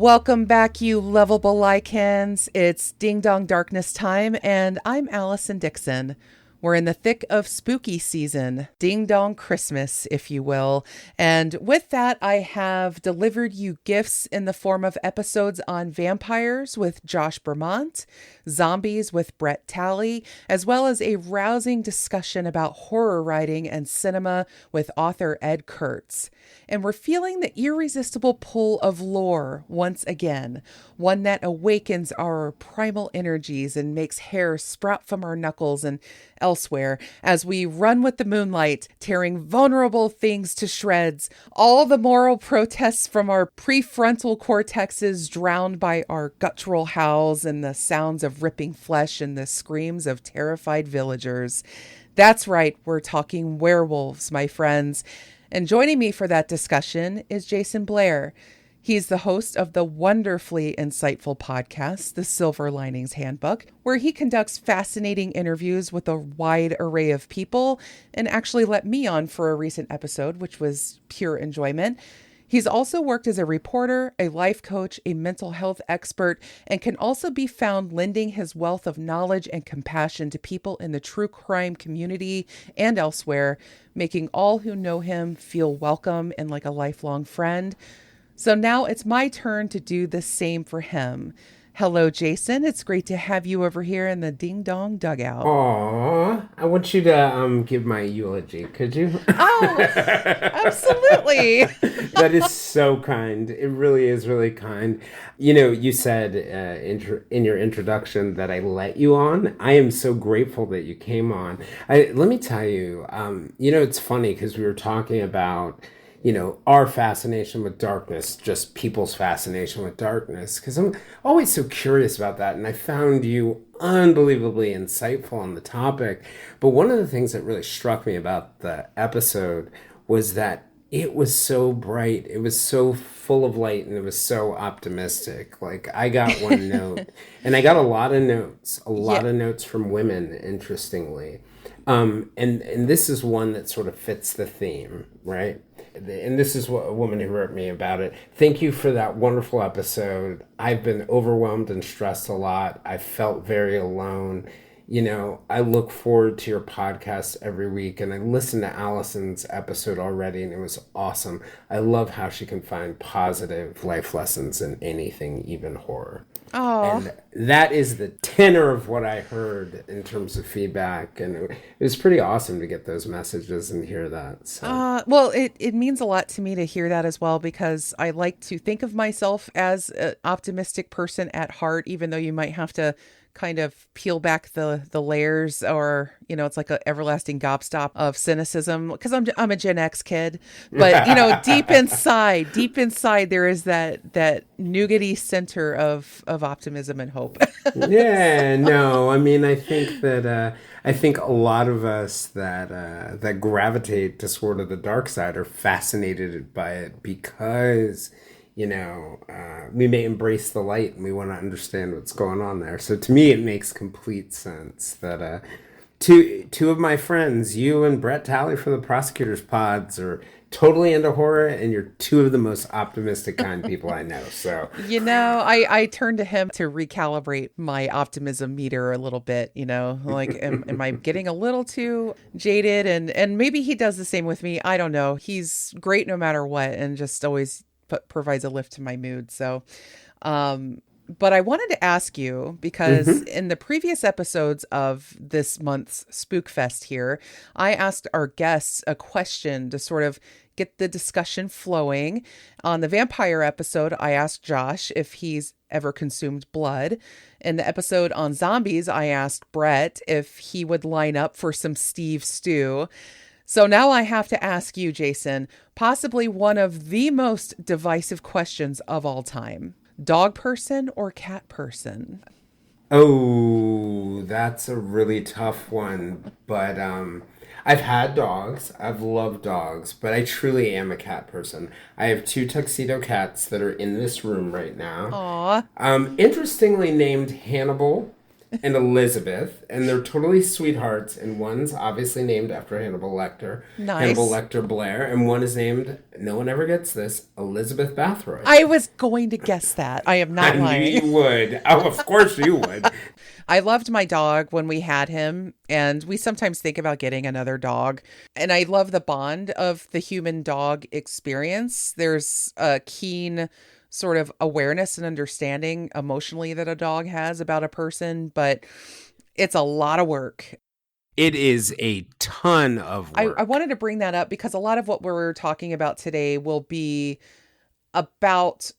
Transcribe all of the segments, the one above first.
Welcome back, you lovable lycans. It's Ding Dong Darkness time, and I'm Allison Dixon. We're in the thick of spooky season, Ding Dong Christmas, if you will. And with that, I have delivered you gifts in the form of episodes on vampires with Josh Bermont, zombies with Brett Talley, as well as a rousing discussion about horror writing and cinema with author Ed Kurtz. And we're feeling the irresistible pull of lore once again, one that awakens our primal energies and makes hair sprout from our knuckles and elsewhere as we run with the moonlight, tearing vulnerable things to shreds, all the moral protests from our prefrontal cortexes drowned by our guttural howls and the sounds of ripping flesh and the screams of terrified villagers. That's right, we're talking werewolves, my friends. And joining me for that discussion is Jayson Blair. He's the host of the wonderfully insightful podcast, The Silver Linings Handbook, where he conducts fascinating interviews with a wide array of people and actually let me on for a recent episode, which was pure enjoyment. He's also worked as a reporter, a life coach, a mental health expert, and can also be found lending his wealth of knowledge and compassion to people in the true crime community and elsewhere, making all who know him feel welcome and like a lifelong friend. So now it's my turn to do the same for him. Hello, Jayson. It's great to have you over here in the Ding Dong Dugout. Aw, I want you to give my eulogy, could you? Oh, absolutely. That is so kind. It really is really kind. You know, you said in your introduction that I let you on. I am so grateful that you came on. Let me tell you, it's funny because we were talking about our fascination with darkness, just people's fascination with darkness, because I'm always so curious about that. And I found you unbelievably insightful on the topic. But one of the things that really struck me about the episode was that it was so bright, it was so full of light, and it was so optimistic. Like, I got one note, and I got a lot of notes, of notes from women, interestingly. And this is one that sort of fits the theme, right? And this is what a woman who wrote me about it. Thank you for that wonderful episode. I've been overwhelmed and stressed a lot. I felt very alone. I look forward to your podcast every week, and I listened to Allison's episode already, and it was awesome. I love how she can find positive life lessons in anything, even horror. Oh, and that is the tenor of what I heard in terms of feedback, and it was pretty awesome to get those messages and hear that. So. Well, it means a lot to me to hear that as well, because I like to think of myself as an optimistic person at heart, even though you might have to kind of peel back the layers, or it's like an everlasting gobstop of cynicism, because I'm a Gen X kid, but deep inside there is that nougaty center of optimism and hope. Yeah, no, I mean, I think that I think a lot of us that gravitate to sort of the dark side are fascinated by it because we may embrace the light and we want to understand what's going on there. So to me, it makes complete sense that two of my friends, you and Brett Talley from the Prosecutors Pods, are totally into horror, and you're two of the most optimistic kind people I know. So I turn to him to recalibrate my optimism meter a little bit. Like, am I getting a little too jaded? And maybe he does the same with me. I don't know. He's great no matter what, and just always provides a lift to my mood. So, but I wanted to ask you, because in the previous episodes of this month's Spook Fest here, I asked our guests a question to sort of get the discussion flowing. On the vampire episode, I asked Josh if he's ever consumed blood. In the episode on zombies, I asked Brett if he would line up for some Steve stew. So now I have to ask you, Jayson, possibly one of the most divisive questions of all time. Dog person or cat person? Oh, that's a really tough one. But I've had dogs. I've loved dogs, but I truly am a cat person. I have two tuxedo cats that are in this room right now. Aw. Interestingly named Hannibal and Elizabeth, and they're totally sweethearts. And one's obviously named after Hannibal Nice. Lecter Blair, and one is named, no one ever gets this, Elizabeth Bathroyd. I was going to guess that. I am I not knew lying. you would. Oh, of course you would. I loved my dog when we had him, and we sometimes think about getting another dog. And I love the bond of the human dog experience. There's a keen sort of awareness and understanding emotionally that a dog has about a person, but it's a lot of work. It is a ton of I work. wanted to bring that up because a lot of what we're talking about today will be about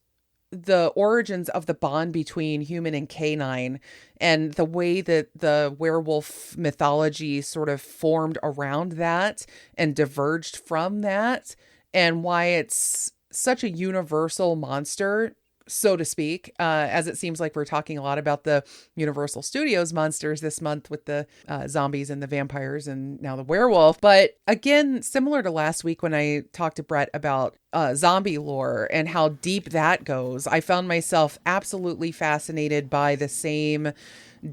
the origins of the bond between human and canine and the way that the werewolf mythology sort of formed around that and diverged from that, and why it's such a universal monster, so to speak, as it seems like we're talking a lot about the Universal Studios monsters this month with the zombies and the vampires and now the werewolf. But again, similar to last week when I talked to Brett about zombie lore and how deep that goes, I found myself absolutely fascinated by the same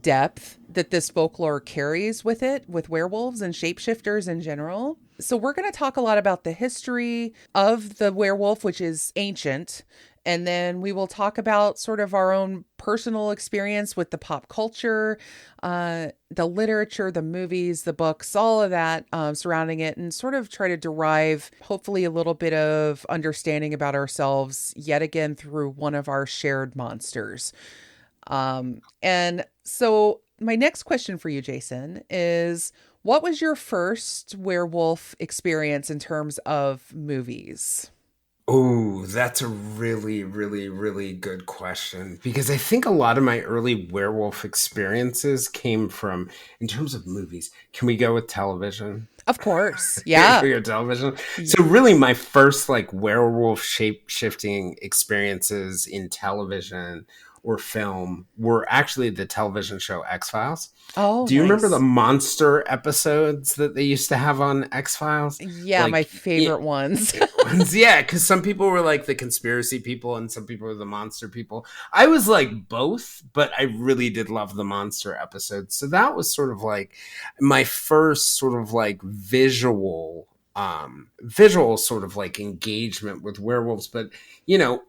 depth that this folklore carries with it, with werewolves and shapeshifters in general. So we're going to talk a lot about the history of the werewolf, which is ancient. And then we will talk about sort of our own personal experience with the pop culture, the literature, the movies, the books, all of that surrounding it, and sort of try to derive hopefully a little bit of understanding about ourselves yet again through one of our shared monsters. And so my next question for you, Jayson, is what was your first werewolf experience in terms of movies? Oh, that's a really, really, really good question because I think a lot of my early werewolf experiences came from, in terms of movies, can we go with television? Of course. Can Yeah. we go television? So really my first like werewolf shape shifting experiences in television or film were actually the television show X-Files. Oh, Do you remember the nice. monster episodes that they used to have on X-Files? Yeah, my Like, favorite ones. yeah, because some people were like the conspiracy people and some people were the monster people. I was like both, but I really did love the monster episodes. So that was sort of like my first sort of like visual sort of like engagement with werewolves. But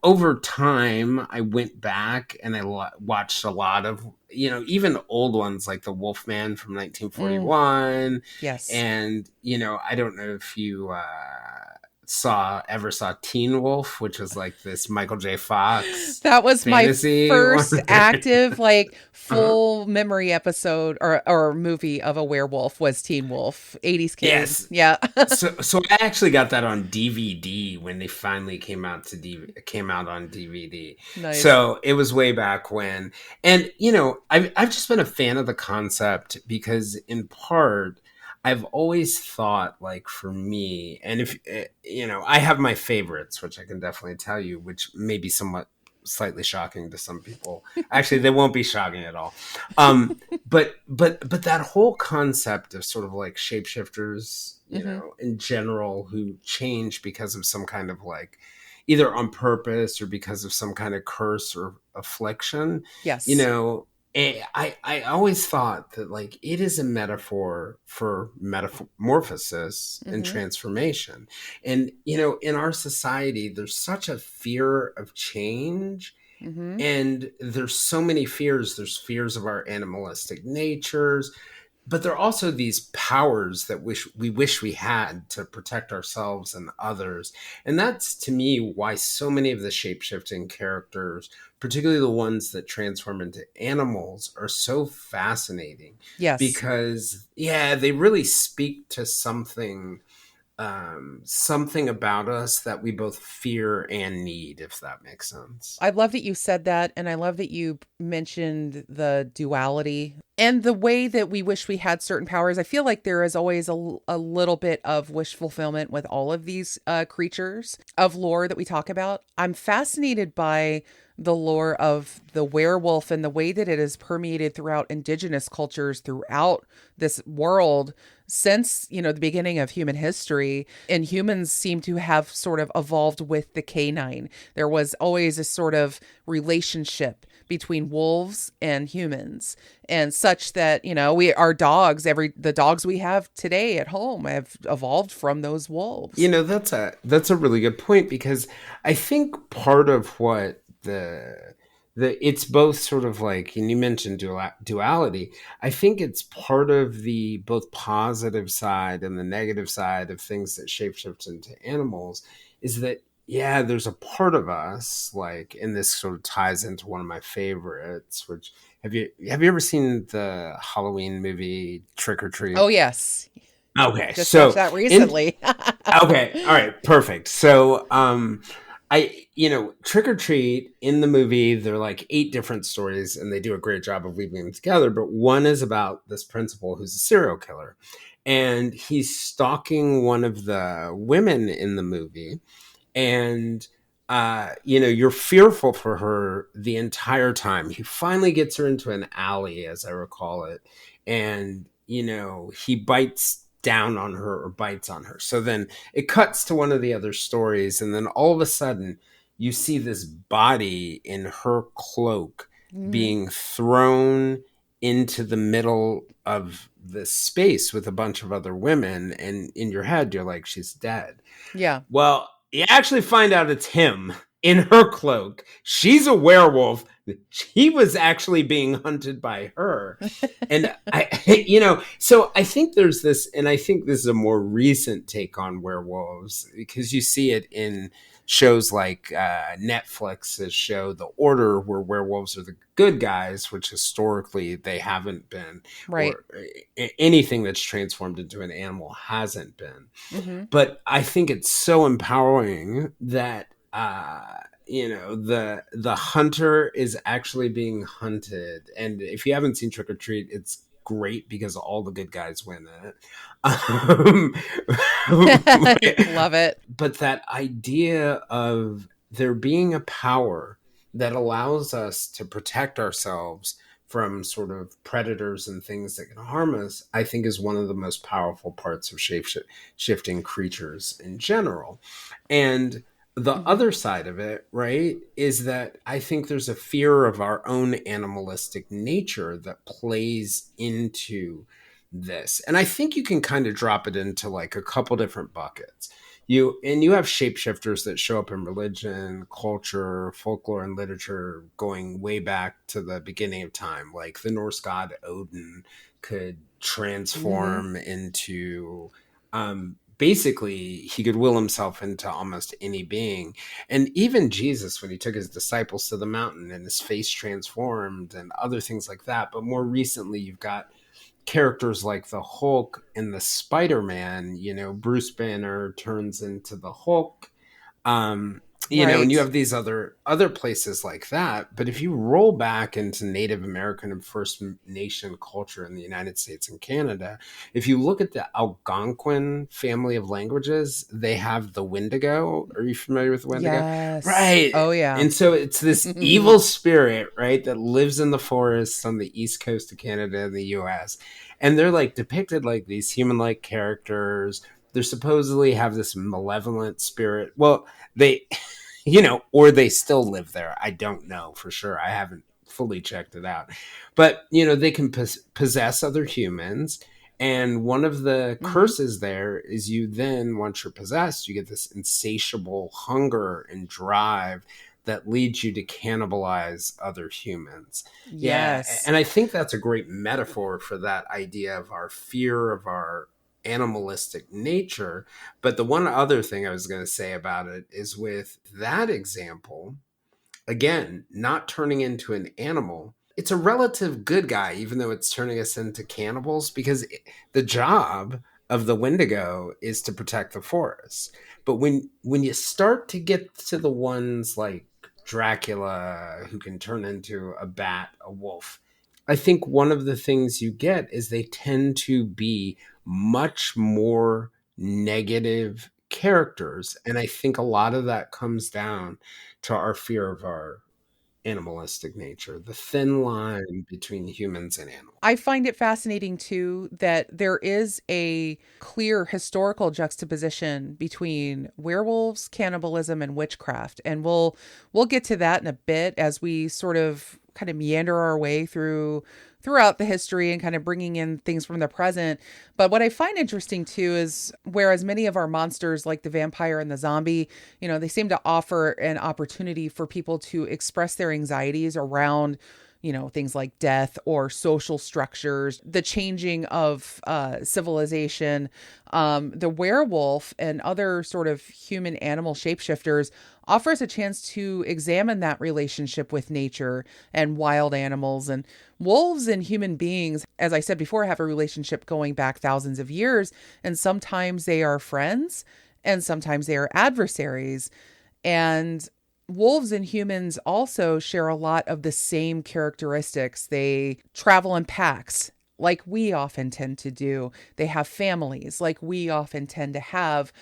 over time I went back and I watched a lot of even old ones like the Wolfman from Mm, 1941. yes. And I don't know if you saw Teen Wolf, which was like this Michael J. Fox That was my fantasy one. first active, like, Uh-huh. full memory episode or movie of a werewolf was Teen Wolf. 80s kid. Yes. Yeah. So I actually got that on DVD when they finally came out on DVD. Nice. So it was way back when. And I've just been a fan of the concept because in part I've always thought, like, for me, and if I have my favorites, which I can definitely tell you, which may be somewhat slightly shocking to some people. Actually, they won't be shocking at all. But that whole concept of sort of like shapeshifters, Hmm. in general, who change because of some kind of like either on purpose or because of some kind of curse or affliction, you Yes. know, I always thought that like it is a metaphor for metamorphosis and Hmm. transformation. And in our society there's such a fear of change, Hmm. and there's so many fears. There's fears of our animalistic natures, but there are also these powers that we wish we had to protect ourselves and others. And that's, to me, why so many of the shape-shifting characters, particularly the ones that transform into animals, are so fascinating. Yes. Because yeah, they really speak to something about us that we both fear and need, if that makes sense. I love that you said that. And I love that you mentioned the duality and the way that we wish we had certain powers. I feel like there is always a little bit of wish fulfillment with all of these creatures of lore that we talk about. I'm fascinated by the lore of the werewolf and the way that it has permeated throughout indigenous cultures throughout this world since, the beginning of human history. And humans seem to have sort of evolved with the canine. There was always a sort of relationship between wolves and humans, and such that, our dogs, the dogs we have today at home have evolved from those wolves. That's a really good point, because I think part of what it's both sort of like, and you mentioned duality. I think it's part of the both positive side and the negative side of things that shapeshift into animals, is that, yeah, there's a part of us, like, and this sort of ties into one of my favorites, which, have you ever seen the Halloween movie Trick or Treat? Oh, yes. Okay, Just watched so that in recently. okay, all right, perfect. So, Trick or Treat, in the movie, there are like 8 different stories, and they do a great job of weaving them together. But one is about this principal who's a serial killer, and he's stalking one of the women in the movie, and you're fearful for her the entire time. He finally gets her into an alley, as I recall it, and he bites down on her, or bites on her. So then it cuts to one of the other stories, and then all of a sudden you see this body in her cloak Mhm. being thrown into the middle of this space with a bunch of other women, and in your head you're like, she's dead. Yeah. Well, you actually find out it's him in her cloak. She's a werewolf. He was actually being hunted by her. And so I think there's this, and I think this is a more recent take on werewolves, because you see it in shows like Netflix's show The Order, where werewolves are the good guys, which historically they haven't been, Right. or anything that's transformed into an animal hasn't been. Hmm. But I think it's so empowering that the hunter is actually being hunted. And if you haven't seen Trick or Treat, it's great because all the good guys win it. Love it. But that idea of there being a power that allows us to protect ourselves from sort of predators and things that can harm us, I think is one of the most powerful parts of shifting creatures in general. And the Hmm. other side of it, right, is that I think there's a fear of our own animalistic nature that plays into this. And I think you can kind of drop it into like a couple different buckets. You have shapeshifters that show up in religion, culture, folklore, and literature going way back to the beginning of time. Like the Norse god Odin could Hmm. transform into, basically, he could will himself into almost any being. And even Jesus, when he took his disciples to the mountain and his face transformed and other things like that. But more recently, you've got characters like the Hulk and the Spider-Man. Bruce Banner turns into the Hulk. Um, and you Right. have these other places like that. But if you roll back into Native American and First Nation culture in the United States and Canada, if you look at the Algonquin family of languages, they have the Wendigo. Are you familiar with the Wendigo? Yes. Right. Oh, yeah. And so it's this evil spirit, right, that lives in the forests on the east coast of Canada and the US. And they're like depicted like these human-like characters. They supposedly have this malevolent spirit. Well, they, or they still live there. I don't know for sure. I haven't fully checked it out. But, they can possess other humans. And one of the Hmm. curses there is you then, once you're possessed, you get this insatiable hunger and drive that leads you to cannibalize other humans. Yeah. Yes. And I think that's a great metaphor for that idea of our fear of our animalistic nature. But the one other thing I was going to say about it is, with that example, again, not turning into an animal, it's a relative good guy, even though it's turning us into cannibals, because the job of the Wendigo is to protect the forest. But when you start to get to the ones like Dracula, who can turn into a bat, a wolf, I think one of the things you get is they tend to be much more negative characters. And I think a lot of that comes down to our fear of our animalistic nature, the thin line between humans and animals. I find it fascinating too that there is a clear historical juxtaposition between werewolves, cannibalism, and witchcraft. And we'll get to that in a bit as we sort of kind of meander our way throughout the history and kind of bringing in things from the present. But what I find interesting too is whereas many of our monsters like the vampire and the zombie, they seem to offer an opportunity for people to express their anxieties around things like death or social structures, the changing of civilization. The werewolf and other sort of human animal shapeshifters offers a chance to examine that relationship with nature and wild animals. And wolves and human beings, as I said before, have a relationship going back thousands of years. And sometimes they are friends and sometimes they are adversaries. And wolves and humans also share a lot of the same characteristics. They travel in packs, like we often tend to do. They have families, like we often tend to have.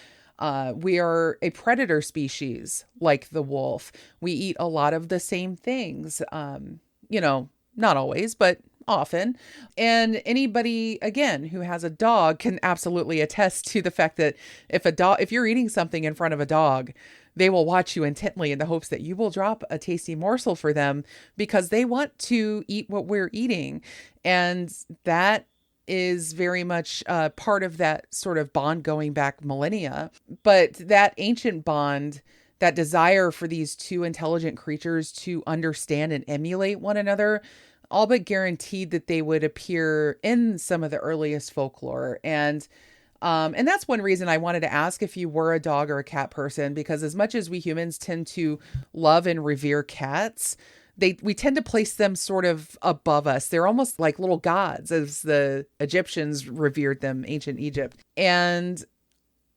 We are a predator species, like the wolf. We eat a lot of the same things, not always, but often. And anybody, again, who has a dog can absolutely attest to the fact that if you're eating something in front of a dog, they will watch you intently in the hopes that you will drop a tasty morsel for them because they want to eat what we're eating. And that is very much part of that sort of bond going back millennia. But that ancient bond, that desire for these two intelligent creatures to understand and emulate one another, all but guaranteed that they would appear in some of the earliest folklore. And that's one reason I wanted to ask if you were a dog or a cat person, because as much as we humans tend to love and revere cats, we tend to place them sort of above us. They're almost like little gods, as the Egyptians revered them, ancient Egypt. And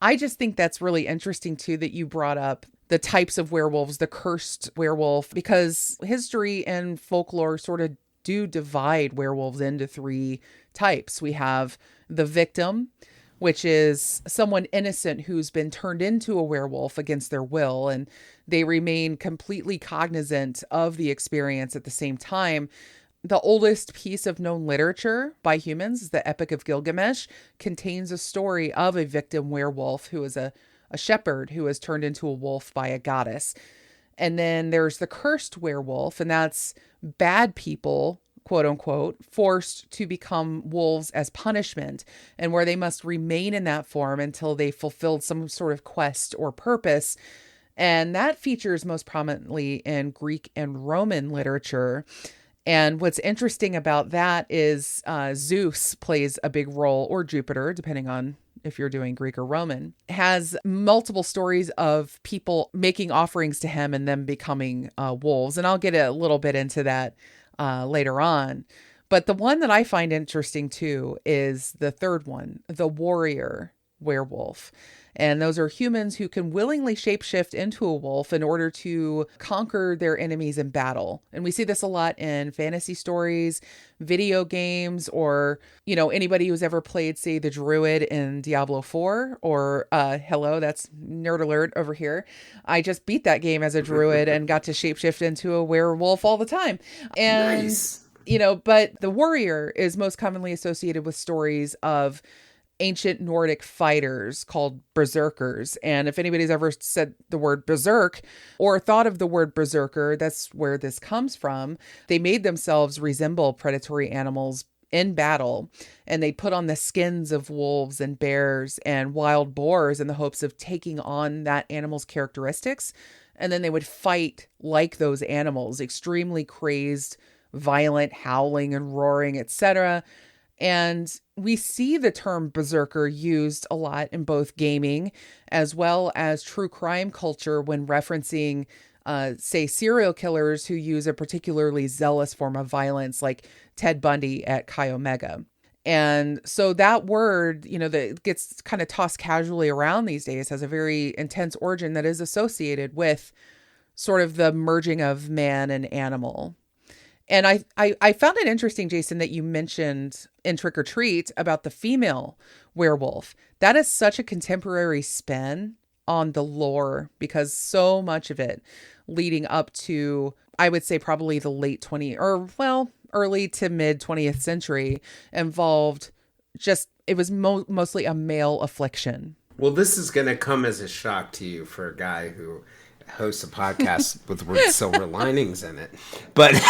I just think that's really interesting too, that you brought up the types of werewolves, the cursed werewolf, because history and folklore sort of do divide werewolves into three types. We have the victim, which is someone innocent who's been turned into a werewolf against their will, and they remain completely cognizant of the experience at the same time. The oldest piece of known literature by humans, the Epic of Gilgamesh, contains a story of a victim werewolf who is a shepherd who is turned into a wolf by a goddess. And then there's the cursed werewolf, and that's bad people, quote unquote, forced to become wolves as punishment, and where they must remain in that form until they fulfilled some sort of quest or purpose. And that features most prominently in Greek and Roman literature. And what's interesting about that is Zeus plays a big role, or Jupiter, depending on if you're doing Greek or Roman, has multiple stories of people making offerings to him and them becoming wolves. And I'll get a little bit into that later on. But the one that I find interesting too is the third one, the warrior werewolf. And those are humans who can willingly shapeshift into a wolf in order to conquer their enemies in battle. And we see this a lot in fantasy stories, video games, or, anybody who's ever played, say, the druid in Diablo 4, or hello, that's nerd alert over here. I just beat that game as a druid and got to shapeshift into a werewolf all the time. And, Nice. But the warrior is most commonly associated with stories of ancient Nordic fighters called berserkers. And if anybody's ever said the word berserk or thought of the word berserker, that's where this comes from. They made themselves resemble predatory animals in battle, and they put on the skins of wolves and bears and wild boars in the hopes of taking on that animal's characteristics. And then they would fight like those animals, extremely crazed, violent, howling and roaring, etc. And we see the term berserker used a lot in both gaming as well as true crime culture when referencing, say, serial killers who use a particularly zealous form of violence, like Ted Bundy at Chi Omega. And so that word, that gets kind of tossed casually around these days, has a very intense origin that is associated with sort of the merging of man and animal. And I found it interesting, Jayson, that you mentioned in Trick or Treat about the female werewolf. That is such a contemporary spin on the lore, because so much of it leading up to I would say probably the late 20 or well, early to mid 20th century involved just, it was mostly a male affliction. Well, this is going to come as a shock to you for a guy who hosts a podcast with the word silver linings in it. But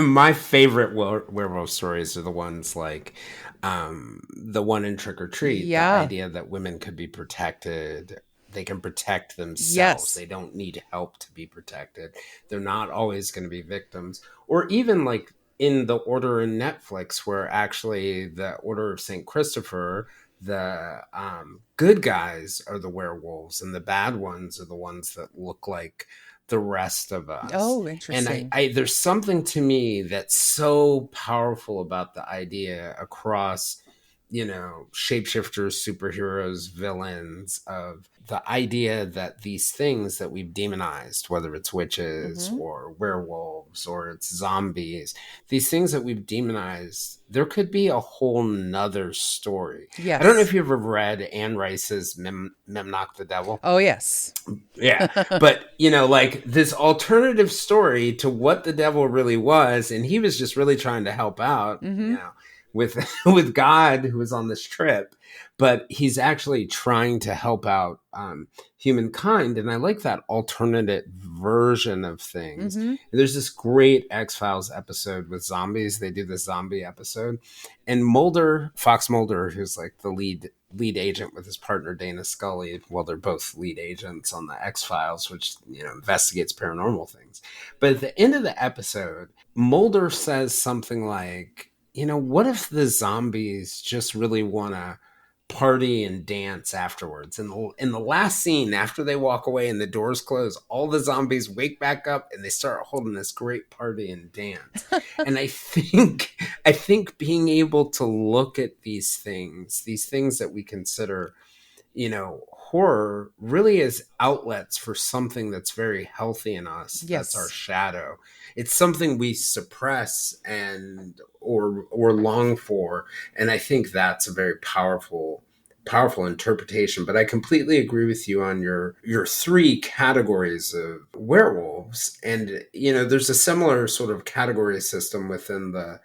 my favorite werewolf stories are the ones like the one in Trick or Treat, the Yeah. idea that women could be protected. They can protect themselves. Yes. They don't need help to be protected. They're not always going to be victims. Or even like in the Order in Netflix, where actually the Order of St. Christopher, the good guys are the werewolves and the bad ones are the ones that look like the rest of us. Oh, interesting. And there's something to me that's so powerful about the idea across, you know, shapeshifters, superheroes, villains, of the idea that these things that we've demonized, whether it's witches or werewolves or it's zombies, these things that we've demonized, there could be a whole nother story. Yes. I don't know if you ever read Anne Rice's Memnoch the Devil. Oh, yes. Yeah. But, you know, like this alternative story to what the devil really was. And he was just really trying to help out, you know, with God, who was on this trip, but he's actually trying to help out humankind. And I like that alternate version of things. There's this great X-Files episode with zombies. They do this zombie episode, and Fox Mulder, who's like the lead agent with his partner Dana Scully. Well, they're both lead agents on the X-Files, which, you know, investigates paranormal things. But at the end of the episode, Mulder says something like, you know, what if the zombies just really want to party and dance afterwards? And in the last scene, after they walk away and the doors close, all the zombies wake back up and they start holding this great party and dance. And I think being able to look at these things that we consider, you know, horror, really is outlets for something that's very healthy in us. Yes. That's our shadow. It's something we suppress and or long for. And I think that's a very powerful interpretation. But I completely agree with you on your three categories of werewolves. And, you know, there's a similar sort of category system within the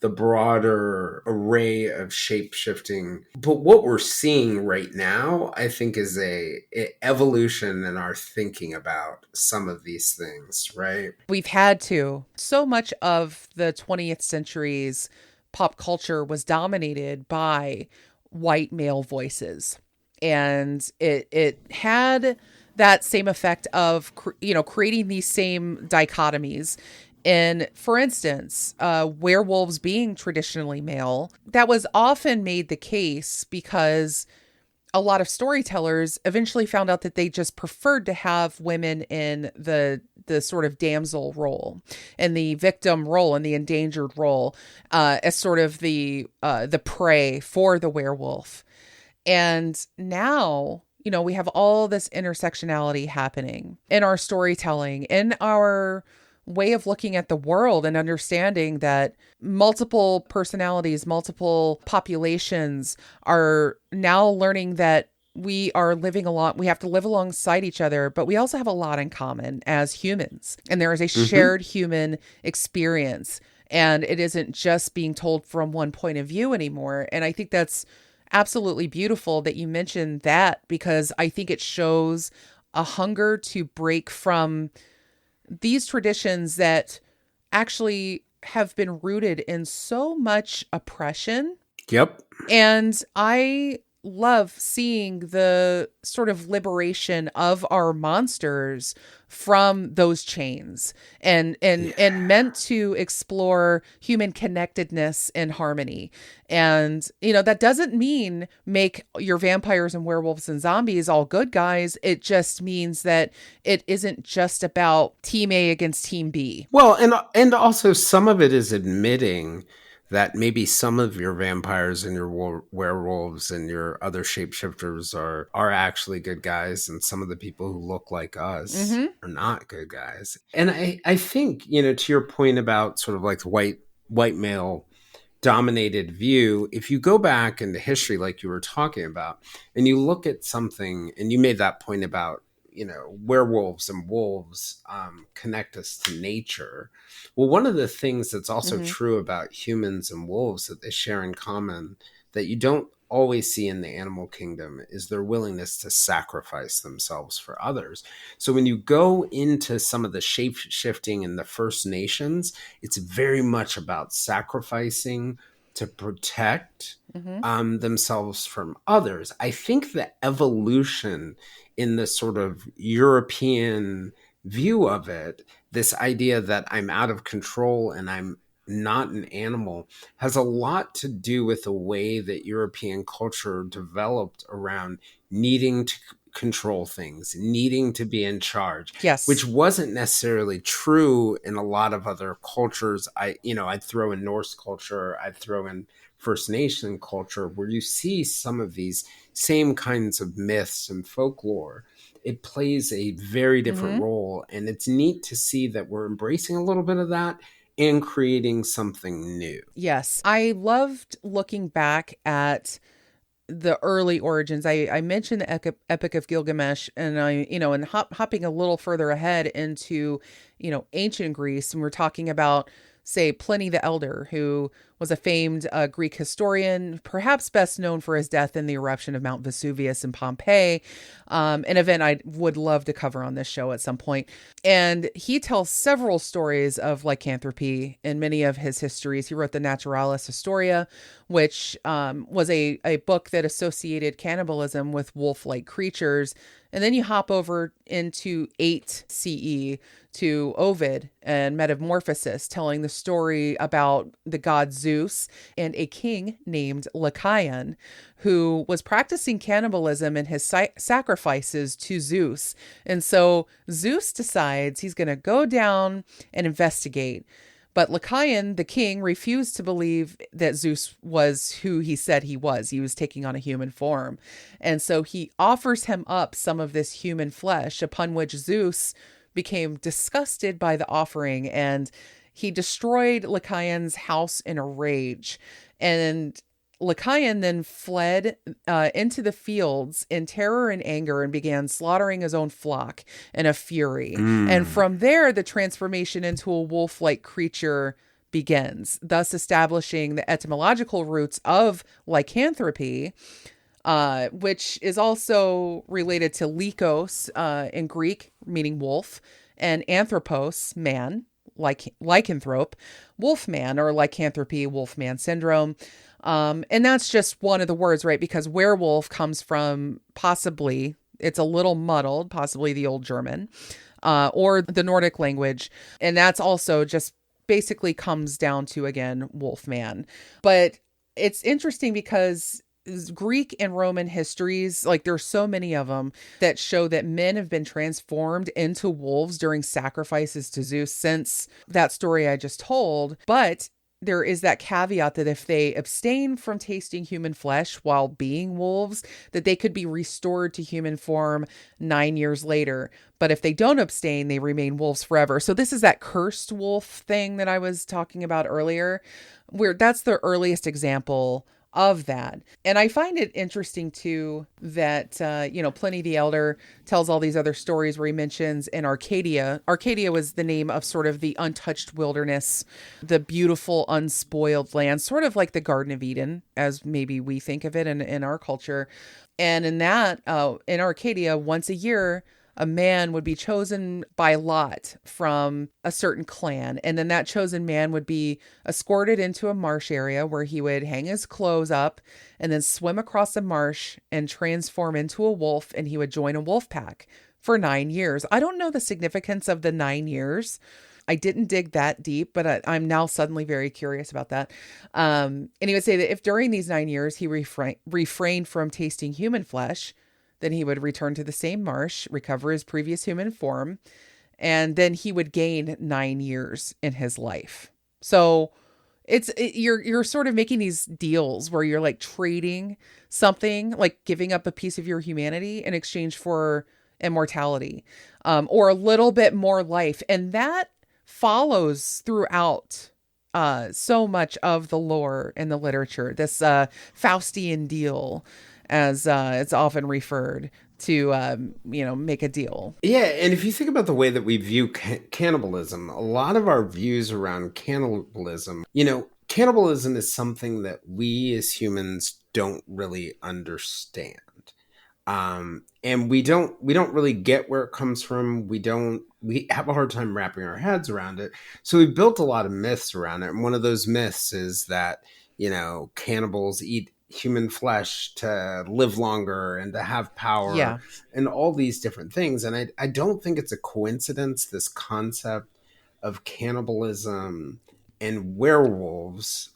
broader array of shape-shifting. But what we're seeing right now, I think, is a evolution in our thinking about some of these things, right? We've had to. So much of the 20th century's pop culture was dominated by white male voices. And it had that same effect of, you know, creating these same dichotomies. And for instance, werewolves being traditionally male, that was often made the case because a lot of storytellers eventually found out that they just preferred to have women in the sort of damsel role and the victim role and the endangered role as sort of the prey for the werewolf. And now, you know, we have all this intersectionality happening in our storytelling, in our way of looking at the world, and understanding that multiple personalities, multiple populations are now learning that we have to live alongside each other, but we also have a lot in common as humans. And there is a shared human experience, and it isn't just being told from one point of view anymore. And I think that's absolutely beautiful that you mentioned that, because I think it shows a hunger to break from these traditions that actually have been rooted in so much oppression. Yep. And I love seeing the sort of liberation of our monsters from those chains and meant to explore human connectedness and harmony. And, you know, that doesn't mean make your vampires and werewolves and zombies all good guys. It just means that it isn't just about team A against team B. Well, and also some of it is admitting that maybe some of your vampires and your werewolves and your other shapeshifters are actually good guys, and some of the people who look like us are not good guys. And I think, you know, to your point about sort of like the white male dominated view, if you go back into history like you were talking about, and you look at something, and you made that point about, werewolves and wolves connect us to nature. Well, one of the things that's also Mm-hmm. true about humans and wolves that they share in common that you don't always see in the animal kingdom is their willingness to sacrifice themselves for others. So when you go into some of the shape shifting in the First Nations, it's very much about sacrificing to protect Mm-hmm. themselves from others. I think the evolution in the sort of European view of it, this idea that I'm out of control and I'm not an animal, has a lot to do with the way that European culture developed around needing to control things, needing to be in charge, which Yes. wasn't necessarily true in a lot of other cultures. I'd throw in Norse culture, I'd throw in First Nation culture, where you see some of these same kinds of myths and folklore. It plays a very different Mm-hmm. role. And it's neat to see that we're embracing a little bit of that and creating something new. Yes. I loved looking back at the early origins. I mentioned the Epic of Gilgamesh, and hopping a little further ahead into, ancient Greece, and we're talking about, say, Pliny the Elder, who was a famed Greek historian, perhaps best known for his death in the eruption of Mount Vesuvius in Pompeii, an event I would love to cover on this show at some point. And he tells several stories of lycanthropy in many of his histories. He wrote the Naturalis Historia, which was a book that associated cannibalism with wolf-like creatures. And then you hop over into 8 CE to Ovid and Metamorphosis, telling the story about the god Zeus and a king named Lycaon, who was practicing cannibalism in his sacrifices to Zeus. And so Zeus decides he's going to go down and investigate. But Lycaon, the king, refused to believe that Zeus was who he said he was. He was taking on a human form. And so he offers him up some of this human flesh, upon which Zeus became disgusted by the offering, and he destroyed Lycaon's house in a rage. And Lycaon then fled into the fields in terror and anger and began slaughtering his own flock in a fury. And from there, the transformation into a wolf-like creature begins, thus establishing the etymological roots of lycanthropy, which is also related to lycos in Greek, meaning wolf, and anthropos, man, like lycanthrope, wolfman, or lycanthropy, wolfman syndrome. And that's just one of the words, right? Because werewolf comes from, possibly, it's a little muddled, possibly the Old German, or the Nordic language. And that's also just basically comes down to, again, wolfman. But it's interesting because Greek and Roman histories, like there's so many of them that show that men have been transformed into wolves during sacrifices to Zeus since that story I just told. But there is that caveat that if they abstain from tasting human flesh while being wolves, that they could be restored to human form 9 years later. But if they don't abstain, they remain wolves forever. So this is that cursed wolf thing that I was talking about earlier, where that's the earliest example of that. And I find it interesting too that, Pliny the Elder tells all these other stories where he mentions in Arcadia. Arcadia was the name of sort of the untouched wilderness, the beautiful, unspoiled land, sort of like the Garden of Eden, as maybe we think of it in our culture. And in that, in Arcadia, once a year, a man would be chosen by lot from a certain clan. And then that chosen man would be escorted into a marsh area where he would hang his clothes up and then swim across the marsh and transform into a wolf. And he would join a wolf pack for 9 years. I don't know the significance of the 9 years. I didn't dig that deep, but I'm now suddenly very curious about that. And he would say that if during these 9 years he refrained from tasting human flesh, then he would return to the same marsh, recover his previous human form, and then he would gain 9 years in his life. So you're sort of making these deals where you're like trading something, like giving up a piece of your humanity in exchange for immortality, or a little bit more life. And that follows throughout so much of the lore in the literature, this Faustian deal, as it's often referred to make a deal. Yeah, and if you think about the way that we view cannibalism, a lot of our views around cannibalism, cannibalism is something that we as humans don't really understand. And we don't really get where it comes from. We have a hard time wrapping our heads around it. So we've built a lot of myths around it. And one of those myths is that, cannibals eat human flesh to live longer and to have power Yeah. and all these different things. And I don't think it's a coincidence, this concept of cannibalism and werewolves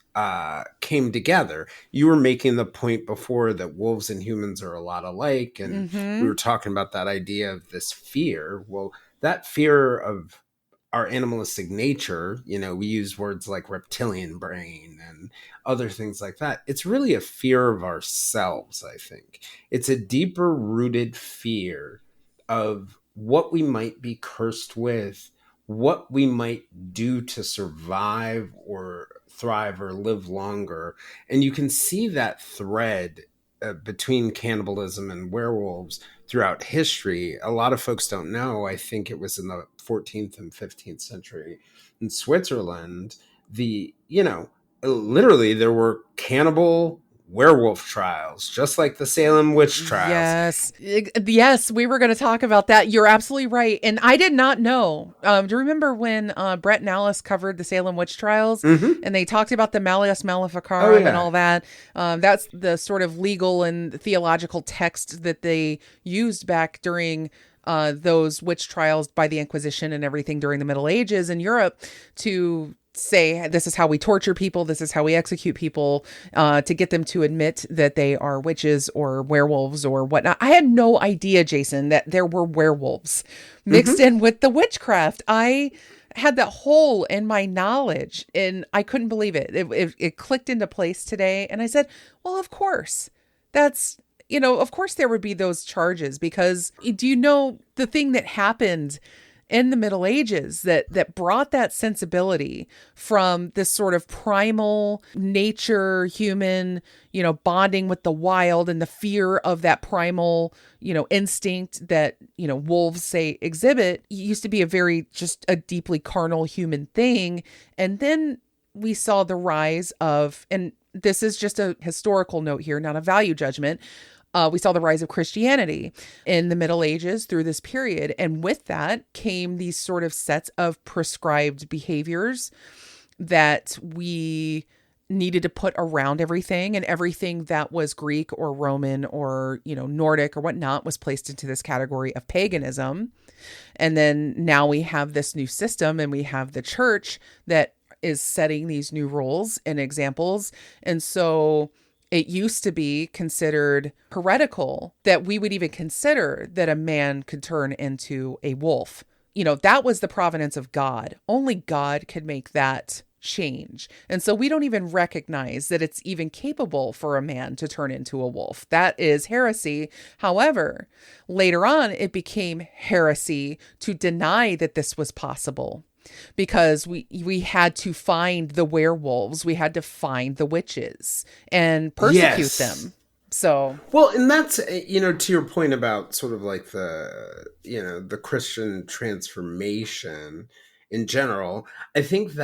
came together. You were making the point before that wolves and humans are a lot alike, and we Mm-hmm. were talking about that idea of this fear. Well, that fear of our animalistic nature, we use words like reptilian brain and other things like that. It's really a fear of ourselves, I think. It's a deeper rooted fear of what we might be cursed with, what we might do to survive or thrive or live longer. And you can see that thread between cannibalism and werewolves throughout history. A lot of folks don't know. I think it was in the 14th and 15th century in Switzerland. Literally there were cannibal werewolf trials, just like the Salem witch trials. Yes. Yes, we were going to talk about that. You're absolutely right. And I did not know. Do you remember when Brett and Alice covered the Salem witch trials Mm-hmm. and they talked about the Malleus Oh, Maleficarum and yeah. all that? That's the sort of legal and theological text that they used back during those witch trials by the Inquisition and everything during the Middle Ages in Europe to say this is how we torture people, this is how we execute people, to get them to admit that they are witches or werewolves or whatnot. I had no idea, Jason, that there were werewolves mixed Mm-hmm. in with the witchcraft. I had that hole in my knowledge and I couldn't believe it. It clicked into place today. And I said, well, of course, that's, of course there would be those charges because do you know the thing that happened in the Middle Ages that brought that sensibility from this sort of primal nature, human, bonding with the wild and the fear of that primal, instinct that, wolves say exhibit used to be just a deeply carnal human thing. And then we saw the rise of, and this is just a historical note here, not a value judgment. We saw the rise of Christianity in the Middle Ages through this period. And with that came these sort of sets of prescribed behaviors that we needed to put around everything, and everything that was Greek or Roman or, Nordic or whatnot was placed into this category of paganism. And then now we have this new system and we have the church that is setting these new rules and examples. And so it used to be considered heretical that we would even consider that a man could turn into a wolf. That was the providence of God. Only God could make that change. And so we don't even recognize that it's even capable for a man to turn into a wolf. That is heresy. However, later on, it became heresy to deny that this was possible. Because we had to find the werewolves, we had to find the witches and persecute them. So, well, and that's, to your point about sort of like the Christian transformation in general, I think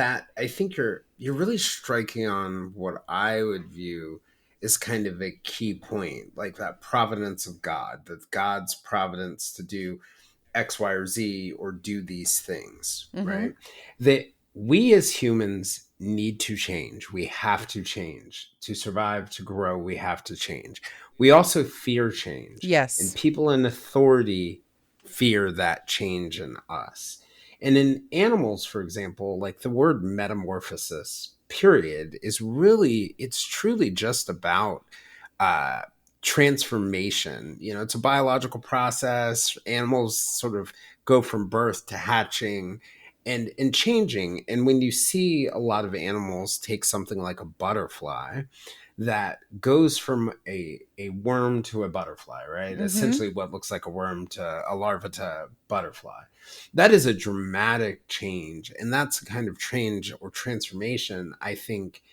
you're really striking on what I would view is kind of a key point, like that providence of God, that God's providence to do X, Y, or Z or do these things, mm-hmm. right? That we as humans need to change. We have to change to survive, to grow. We have to change. We also fear change, and Yes. people in authority fear that change in us. And in animals, for example, like the word metamorphosis, period, it's truly just about uh, transformation. It's a biological process. Animals sort of go from birth to hatching and changing. And when you see a lot of animals take something like a butterfly that goes from a worm to a butterfly, right? Mm-hmm. Essentially what looks like a worm to a larva to a butterfly. That is a dramatic change. And that's the kind of change or transformation I think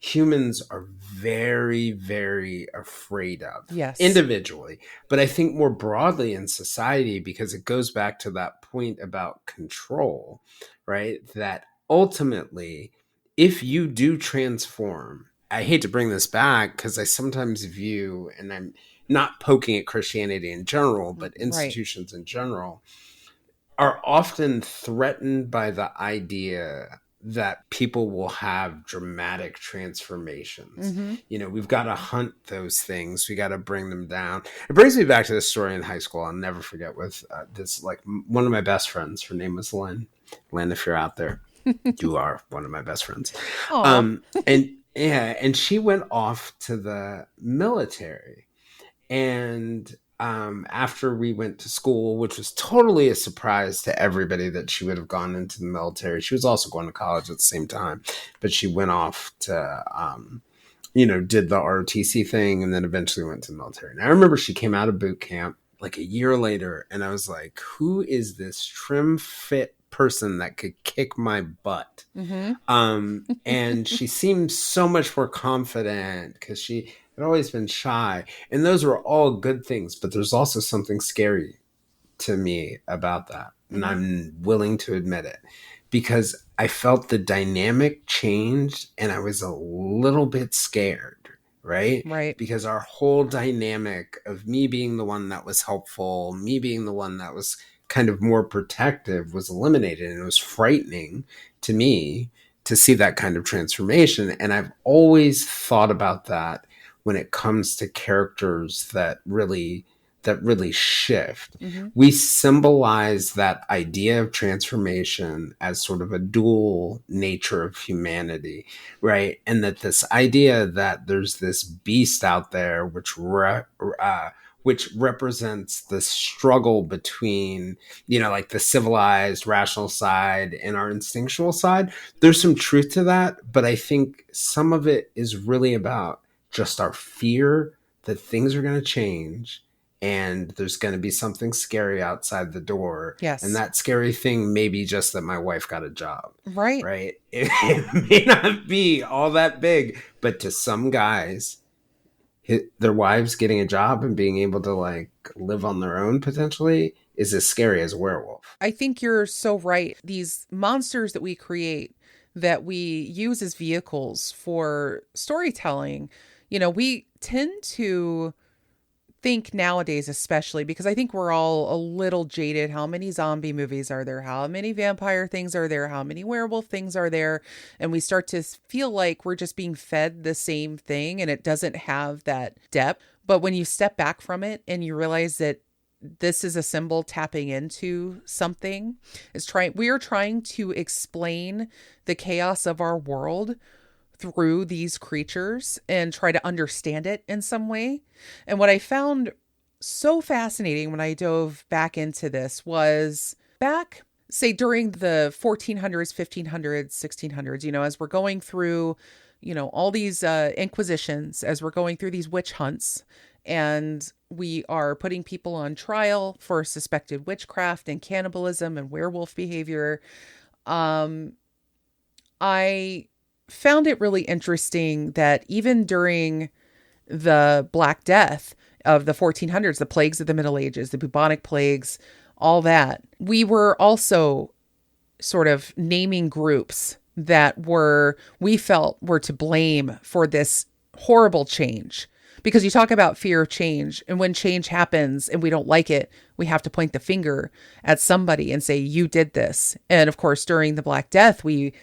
humans are very, very afraid of Yes. individually. But I think more broadly in society, because it goes back to that point about control, right? That ultimately, if you do transform, I hate to bring this back because I sometimes view, and I'm not poking at Christianity in general, but Right. institutions in general, are often threatened by the idea that people will have dramatic transformations. Mm-hmm. We've got to hunt those things. We got to bring them down. It brings me back to this story in high school. I'll never forget with this, like one of my best friends, her name was Lynn. Lynn, if you're out there, you are one of my best friends. Aw. And yeah, and she went off to the military. And after we went to school, which was totally a surprise to everybody that she would have gone into the military. She was also going to college at the same time, but she went off to, did the ROTC thing and then eventually went to the military. And I remember she came out of boot camp like a year later, and I was like, who is this trim fit person that could kick my butt? Mm-hmm. And she seemed so much more confident because she had always been shy. And those were all good things, but there's also something scary to me about that. And Mm-hmm. I'm willing to admit it because I felt the dynamic changed and I was a little bit scared, right? Right. Because our whole dynamic of me being the one that was helpful, me being the one that was kind of more protective was eliminated. And it was frightening to me to see that kind of transformation. And I've always thought about that when it comes to characters that really shift. Mm-hmm. We symbolize that idea of transformation as sort of a dual nature of humanity, right? And that this idea that there's this beast out there which represents the struggle between, like the civilized, rational side and our instinctual side. There's some truth to that, but I think some of it is really about just our fear that things are going to change and there's going to be something scary outside the door. Yes. And that scary thing may be just that my wife got a job. Right. Right? It may not be all that big, but to some guys, their wives getting a job and being able to like live on their own potentially is as scary as a werewolf. I think you're so right. These monsters that we create, that we use as vehicles for storytelling, we tend to think nowadays, especially because I think we're all a little jaded. How many zombie movies are there? How many vampire things are there? How many werewolf things are there? And we start to feel like we're just being fed the same thing and it doesn't have that depth. But when you step back from it and you realize that this is a symbol tapping into something, we are trying to explain the chaos of our world through these creatures and try to understand it in some way. And what I found so fascinating when I dove back into this was back, say, during the 1400s, 1500s, 1600s, as we're going through, all these inquisitions, as we're going through these witch hunts, and we are putting people on trial for suspected witchcraft and cannibalism and werewolf behavior. I found it really interesting that even during the Black Death of the 1400s, the plagues of the Middle Ages, the bubonic plagues, all that, we were also sort of naming groups that we felt were to blame for this horrible change. Because you talk about fear of change, and when change happens and we don't like it, we have to point the finger at somebody and say, you did this. And of course, during the Black Death, we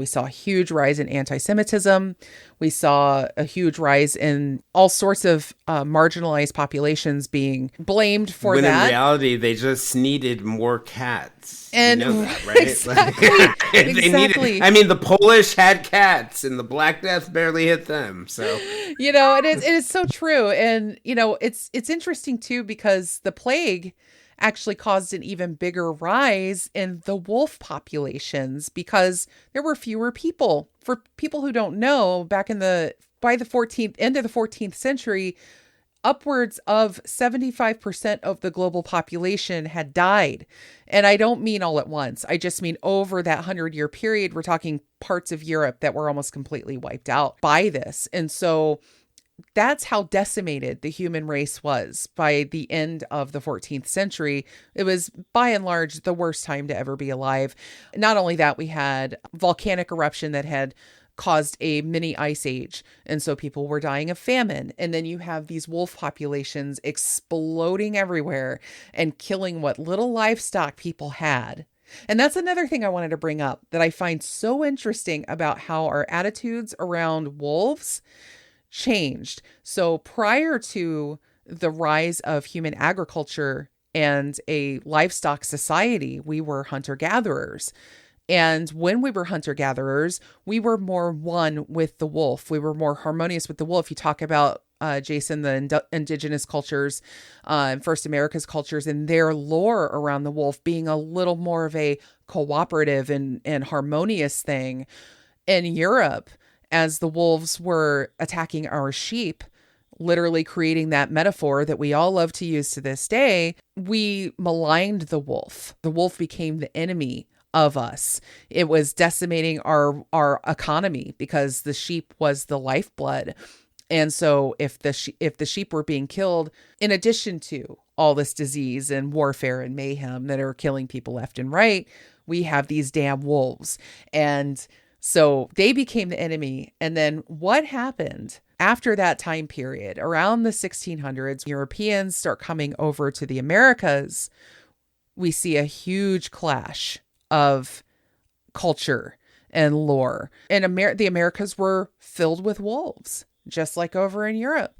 saw a huge rise in anti-Semitism. We saw a huge rise in all sorts of marginalized populations being blamed for when that. In reality, they just needed more cats. And that, right? Exactly. Exactly. The Polish had cats, and the Black Death barely hit them. So and it is so true. And it's interesting too, because the plague actually caused an even bigger rise in the wolf populations because there were fewer people. For people who don't know, by the end of the 14th century, upwards of 75% of the global population had died. And I don't mean all at once. I just mean over that 100-year period, we're talking parts of Europe that were almost completely wiped out by this. And so that's how decimated the human race was by the end of the 14th century. It was by and large the worst time to ever be alive. Not only that, we had volcanic eruption that had caused a mini ice age. And so people were dying of famine. And then you have these wolf populations exploding everywhere and killing what little livestock people had. And that's another thing I wanted to bring up that I find so interesting about how our attitudes around wolves changed. So prior to the rise of human agriculture and a livestock society, we were hunter-gatherers. And when we were hunter-gatherers, we were more one with the wolf. We were more harmonious with the wolf. You talk about, Jayson, the indigenous cultures, First America's cultures, and their lore around the wolf being a little more of a cooperative and harmonious thing. In Europe, as the wolves were attacking our sheep, literally creating that metaphor that we all love to use to this day, we maligned the wolf. The wolf became the enemy of us. It was decimating our economy because the sheep was the lifeblood. And so if the sheep were being killed, in addition to all this disease and warfare and mayhem that are killing people left and right, we have these damn wolves. And so they became the enemy. And then what happened after that time period, around the 1600s, Europeans start coming over to the Americas. We see a huge clash of culture and lore. And the Americas were filled with wolves, just like over in Europe.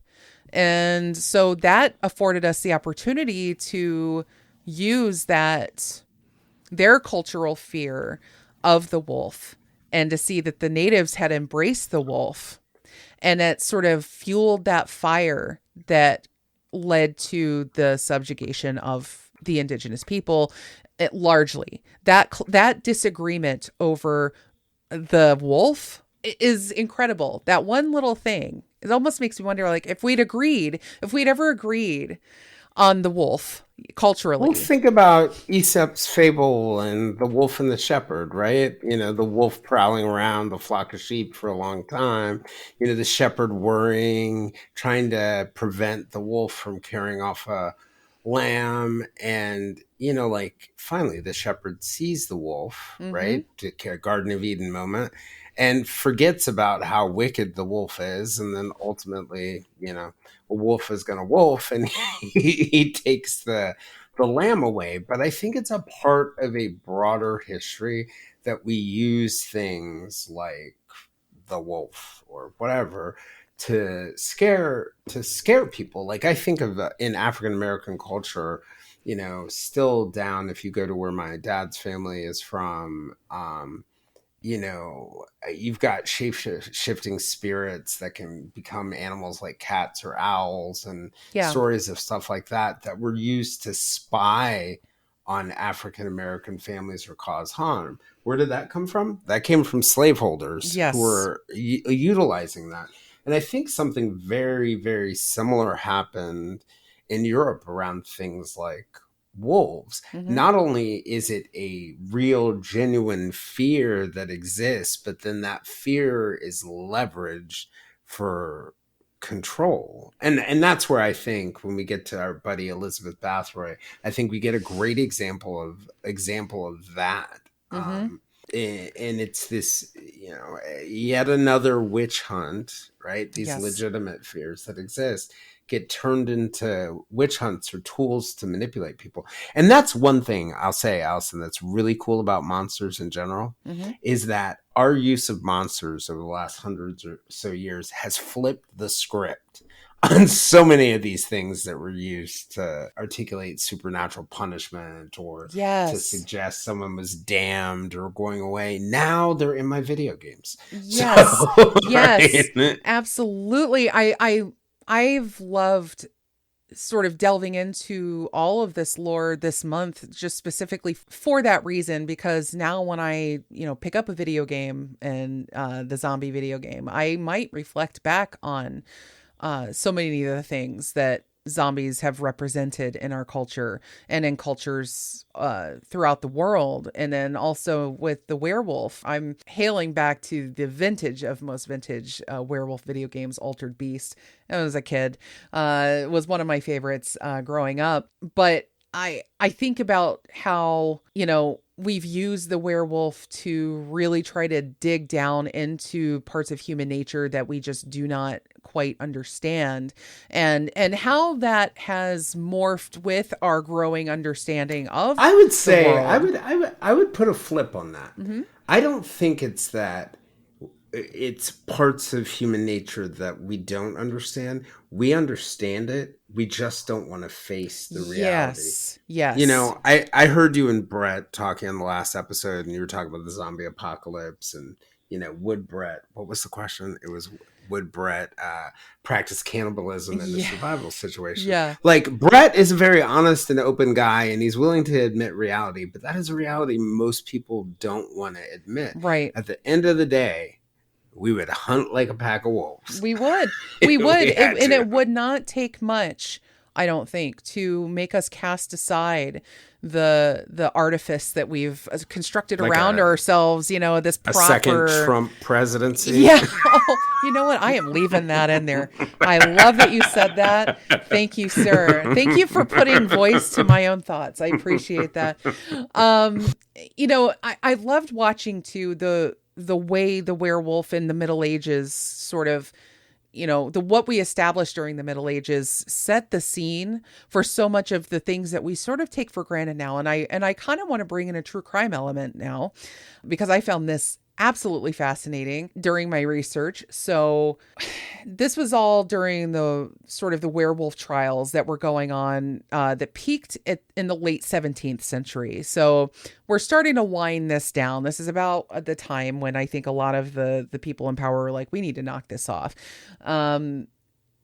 And so that afforded us the opportunity to use their cultural fear of the wolf, and to see that the natives had embraced the wolf. And it sort of fueled that fire that led to the subjugation of the indigenous people. Largely that disagreement over the wolf is incredible. That one little thing, it almost makes me wonder, like, if we'd ever agreed on the wolf culturally. Well, think about Aesop's fable and the wolf and the shepherd, right? The wolf prowling around the flock of sheep for a long time, the shepherd worrying, trying to prevent the wolf from carrying off a lamb. And, like, finally the shepherd sees the wolf, right? To Garden of Eden moment, and forgets about how wicked the wolf is. And then ultimately, a wolf is going to wolf, and he takes the lamb away. But I think it's a part of a broader history that we use things like the wolf or whatever to scare people. Like, I think of in African American culture, still down, if you go to where my dad's family is from, you've got shape-shifting spirits that can become animals like cats or owls, and stories of stuff like that were used to spy on African American families or cause harm. Where did that come from? That came from slaveholders who were utilizing that. And I think something very, very similar happened in Europe around things like wolves. Not only is it a real, genuine fear that exists, but then that fear is leveraged for control. And that's where I think when we get to our buddy Elizabeth Bathroy, I think we get a great example of that. And it's this, yet another witch hunt, right? These legitimate fears that exist get turned into witch hunts or tools to manipulate people. And that's one thing I'll say, Allison, that's really cool about monsters in general, is that our use of monsters over the last hundreds or so years has flipped the script on so many of these things that were used to articulate supernatural punishment or to suggest someone was damned or going away. Now they're in my video games. Yes. So, Yes. right? Absolutely. I've loved sort of delving into all of this lore this month, just specifically for that reason, because now when I, pick up a video game and the zombie video game, I might reflect back on so many of the things that zombies have represented in our culture and in cultures throughout the world. And then also with the werewolf, I'm hailing back to the vintage of most vintage werewolf video games, Altered Beast. And as a kid, it was one of my favorites growing up. But I think about how, we've used the werewolf to really try to dig down into parts of human nature that we just do not quite understand, and how that has morphed with our growing understanding of I would say the world. I would put a flip on that. Mm-hmm. I don't think it's that it's parts of human nature that we don't understand. We understand it. We just don't want to face the reality. Yes. I heard you and Brett talking on the last episode, and you were talking about the zombie apocalypse, and would Brett? What was the question? It was, would Brett practice cannibalism in the survival situation? Yeah. Like, Brett is a very honest and open guy, and he's willing to admit reality, but that is a reality most people don't want to admit. Right. At the end of the day, we would hunt like a pack of wolves. We would. And it would not take much, I don't think, to make us cast aside the artifice that we've constructed like around ourselves, this proper... A second Trump presidency. Yeah. Oh, you know what? I am leaving that in there. I love that you said that. Thank you, sir. Thank you for putting voice to my own thoughts. I appreciate that. I loved watching, too, the way the werewolf in the Middle Ages sort of, what we established during the Middle Ages set the scene for so much of the things that we sort of take for granted now. And I kind of want to bring in a true crime element now, because I found this absolutely fascinating during my research. So this was all during the sort of the werewolf trials that were going on that peaked in the late 17th century. So we're starting to wind this down. This is about the time when I think a lot of the people in power were like, we need to knock this off.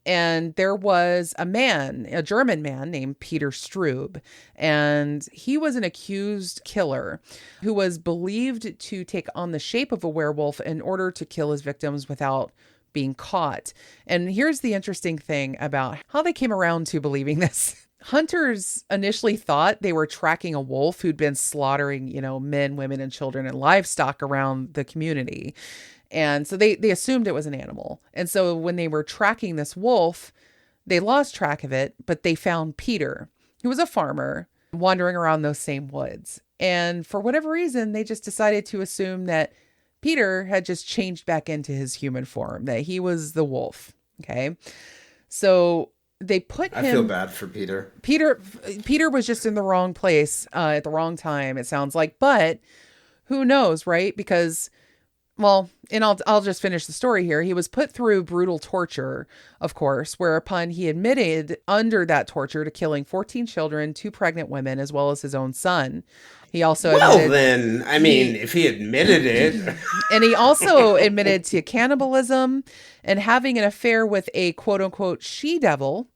And there was a German man named Peter Strube, and he was an accused killer who was believed to take on the shape of a werewolf in order to kill his victims without being caught. And here's the interesting thing about how they came around to believing this. Hunters initially thought they were tracking a wolf who'd been slaughtering, men, women, and children and livestock around the community. And so they assumed it was an animal. And so when they were tracking this wolf, they lost track of it, but they found Peter, who was a farmer, wandering around those same woods. And for whatever reason, they just decided to assume that Peter had just changed back into his human form, that he was the wolf. Okay. So they put him... I feel bad for Peter. Peter was just in the wrong place at the wrong time, it sounds like. But who knows, right? Because... Well, and I'll just finish the story here. He was put through brutal torture, of course, whereupon he admitted under that torture to killing 14 children, 2 pregnant women, as well as his own son. He also if he admitted it. And he also admitted to cannibalism and having an affair with a quote-unquote she-devil.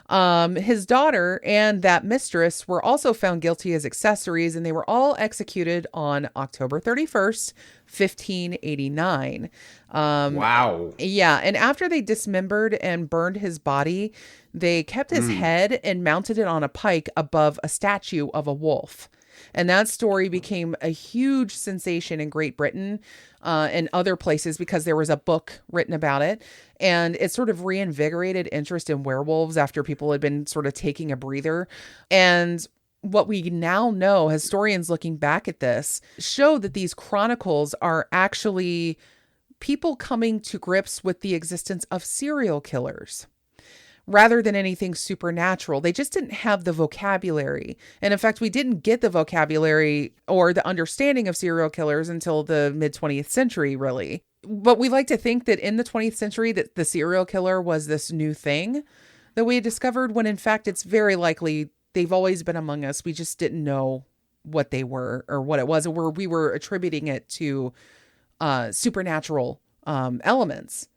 His daughter and that mistress were also found guilty as accessories, and they were all executed on October 31st, 1589. Wow. Yeah. And after they dismembered and burned his body, they kept his head and mounted it on a pike above a statue of a wolf. And that story became a huge sensation in Great Britain and other places because there was a book written about it. And it sort of reinvigorated interest in werewolves after people had been sort of taking a breather. And what we now know, historians looking back at this, show that these chronicles are actually people coming to grips with the existence of serial killers rather than anything supernatural. They just didn't have the vocabulary. And in fact, we didn't get the vocabulary or the understanding of serial killers until the mid-20th century, really. But we like to think that in the 20th century that the serial killer was this new thing that we had discovered, when in fact it's very likely they've always been among us. We just didn't know what they were or what it was, or we were attributing it to supernatural elements.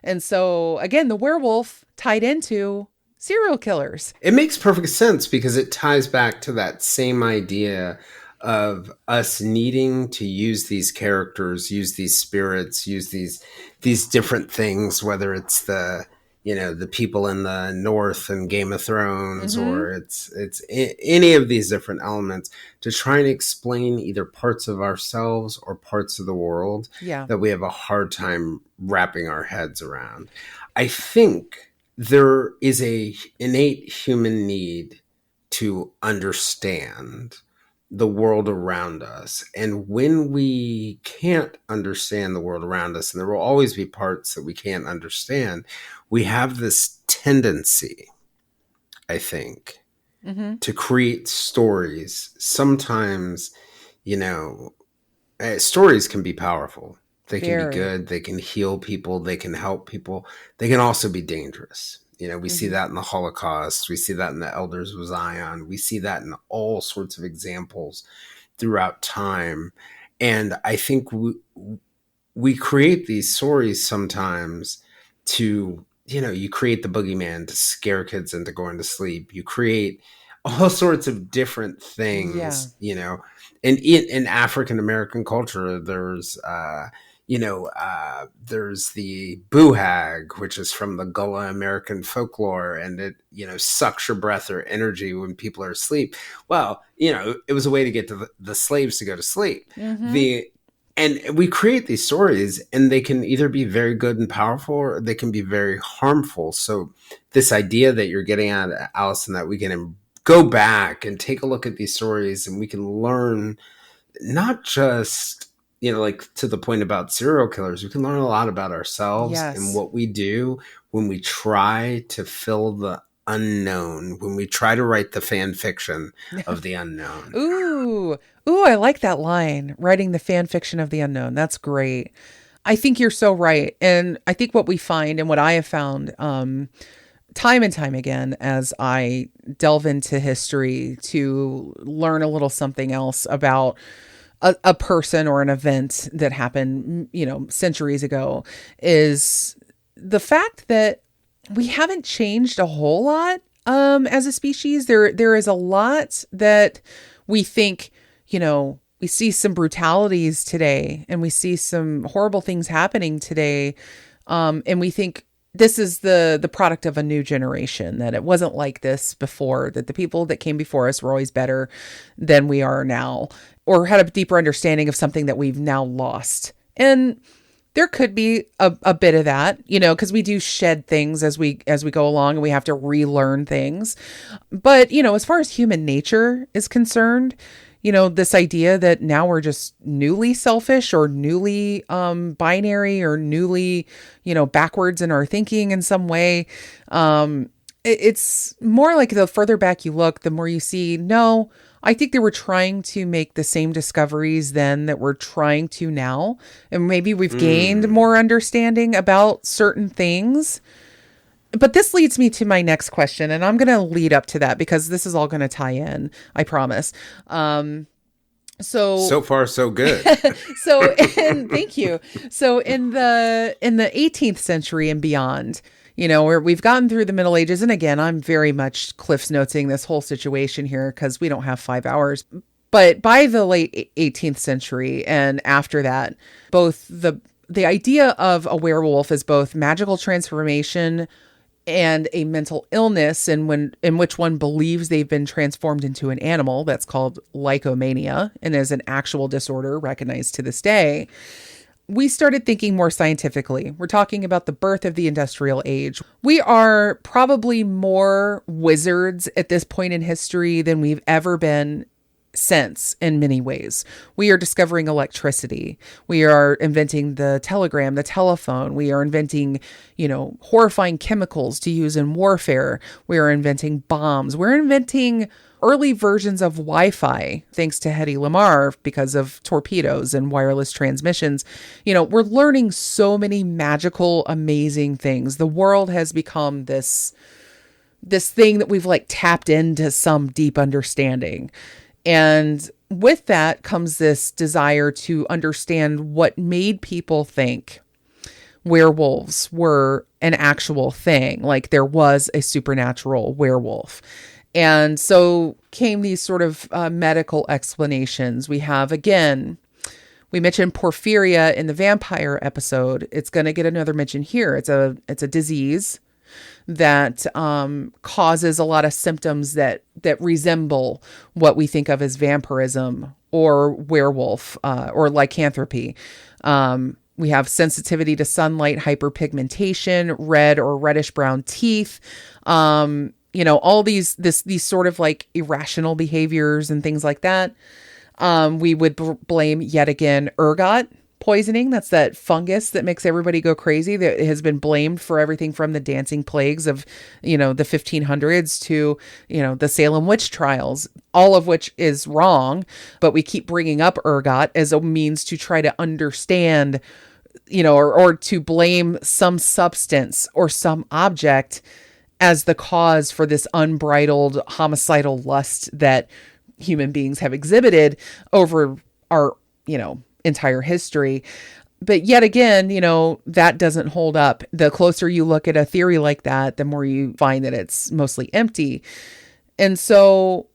And so, again, the werewolf tied into serial killers. It makes perfect sense because it ties back to that same idea of us needing to use these characters, use these spirits, use these different things, whether it's the the people in the North and Game of Thrones, Mm-hmm. or any of these different elements, to try and explain either parts of ourselves or parts of the world Yeah. that we have a hard time wrapping our heads around. I think there is a innate human need to understand the world around us. And when we can't understand the world around us, and there will always be parts that we can't understand, we have this tendency, I think, Mm-hmm. to create stories. Sometimes, stories can be powerful. They can be Very. good. They can heal people. They can help people. They can also be dangerous. We see Mm-hmm. that in the Holocaust. We see that in the Elders of Zion. We see that in all sorts of examples throughout time. And I think we create these stories sometimes to, you create the boogeyman to scare kids into going to sleep. You create all sorts of different Yeah. things, and in African American culture, there's the boo hag, which is from the Gullah American folklore, and it, sucks your breath or energy when people are asleep. Well, it was a way to get to the slaves to go to sleep. Mm-hmm. And we create these stories, and they can either be very good and powerful, or they can be very harmful. So this idea that you're getting at, Allison, that we can go back and take a look at these stories, and we can learn not just, like to the point about serial killers, we can learn a lot about ourselves and Yes. what we do when we try to fill the unknown, when we try to write the fan fiction of the unknown. Ooh. Ooh, I like that line. Writing the fan fiction of the unknown. That's great. I think you're so right. And I think what we find and what I have found time and time again as I delve into history to learn a little something else about a person or an event that happened, centuries ago, is the fact that we haven't changed a whole lot as a species. There is a lot that we think, we see some brutalities today and we see some horrible things happening today. And we think this is the product of a new generation, that it wasn't like this before, that the people that came before us were always better than we are now, or had a deeper understanding of something that we've now lost. And there could be a bit of that, because we do shed things as we go along, and we have to relearn things. But, as far as human nature is concerned, this idea that now we're just newly selfish or newly binary or newly, backwards in our thinking in some way. It's more like the further back you look, the more you see, no, I think they were trying to make the same discoveries then that we're trying to now. And maybe we've gained more understanding about certain things. But this leads me to my next question, and I'm going to lead up to that because this is all going to tie in, I promise. So far, so good. And thank you. So in the 18th century and beyond, where we've gotten through the Middle Ages, and again, I'm very much Cliff's noting this whole situation here because we don't have 5 hours. But by the late 18th century and after that, both the idea of a werewolf is both magical transformation and a mental illness in which one believes they've been transformed into an animal. That's called lycomania and is an actual disorder recognized to this day. We started thinking more scientifically. We're talking about the birth of the industrial age. We are probably more wizards at this point in history than we've ever been since, in many ways. We are discovering electricity. We are inventing the telegram, the telephone. We are inventing, horrifying chemicals to use in warfare. We are inventing bombs. We're inventing early versions of Wi-Fi, thanks to Hedy Lamarr, because of torpedoes and wireless transmissions. We're learning so many magical, amazing things. The world has become this thing that we've tapped into some deep understanding. And with that comes this desire to understand what made people think werewolves were an actual thing, like there was a supernatural werewolf. And so came these sort of medical explanations. We have, again, we mentioned porphyria in the vampire episode. It's going to get another mention here. It's a disease that causes a lot of symptoms that resemble what we think of as vampirism or werewolf or lycanthropy. We have sensitivity to sunlight, hyperpigmentation, red or reddish brown teeth, all these sort of like irrational behaviors and things like that. We would blame yet again ergot poisoning. That's that fungus that makes everybody go crazy, that has been blamed for everything from the dancing plagues of, the 1500s to, the Salem witch trials, all of which is wrong. But we keep bringing up ergot as a means to try to understand, or to blame some substance or some object as the cause for this unbridled homicidal lust that human beings have exhibited over our, entire history. But yet again, that doesn't hold up. The closer you look at a theory like that, the more you find that it's mostly empty. And so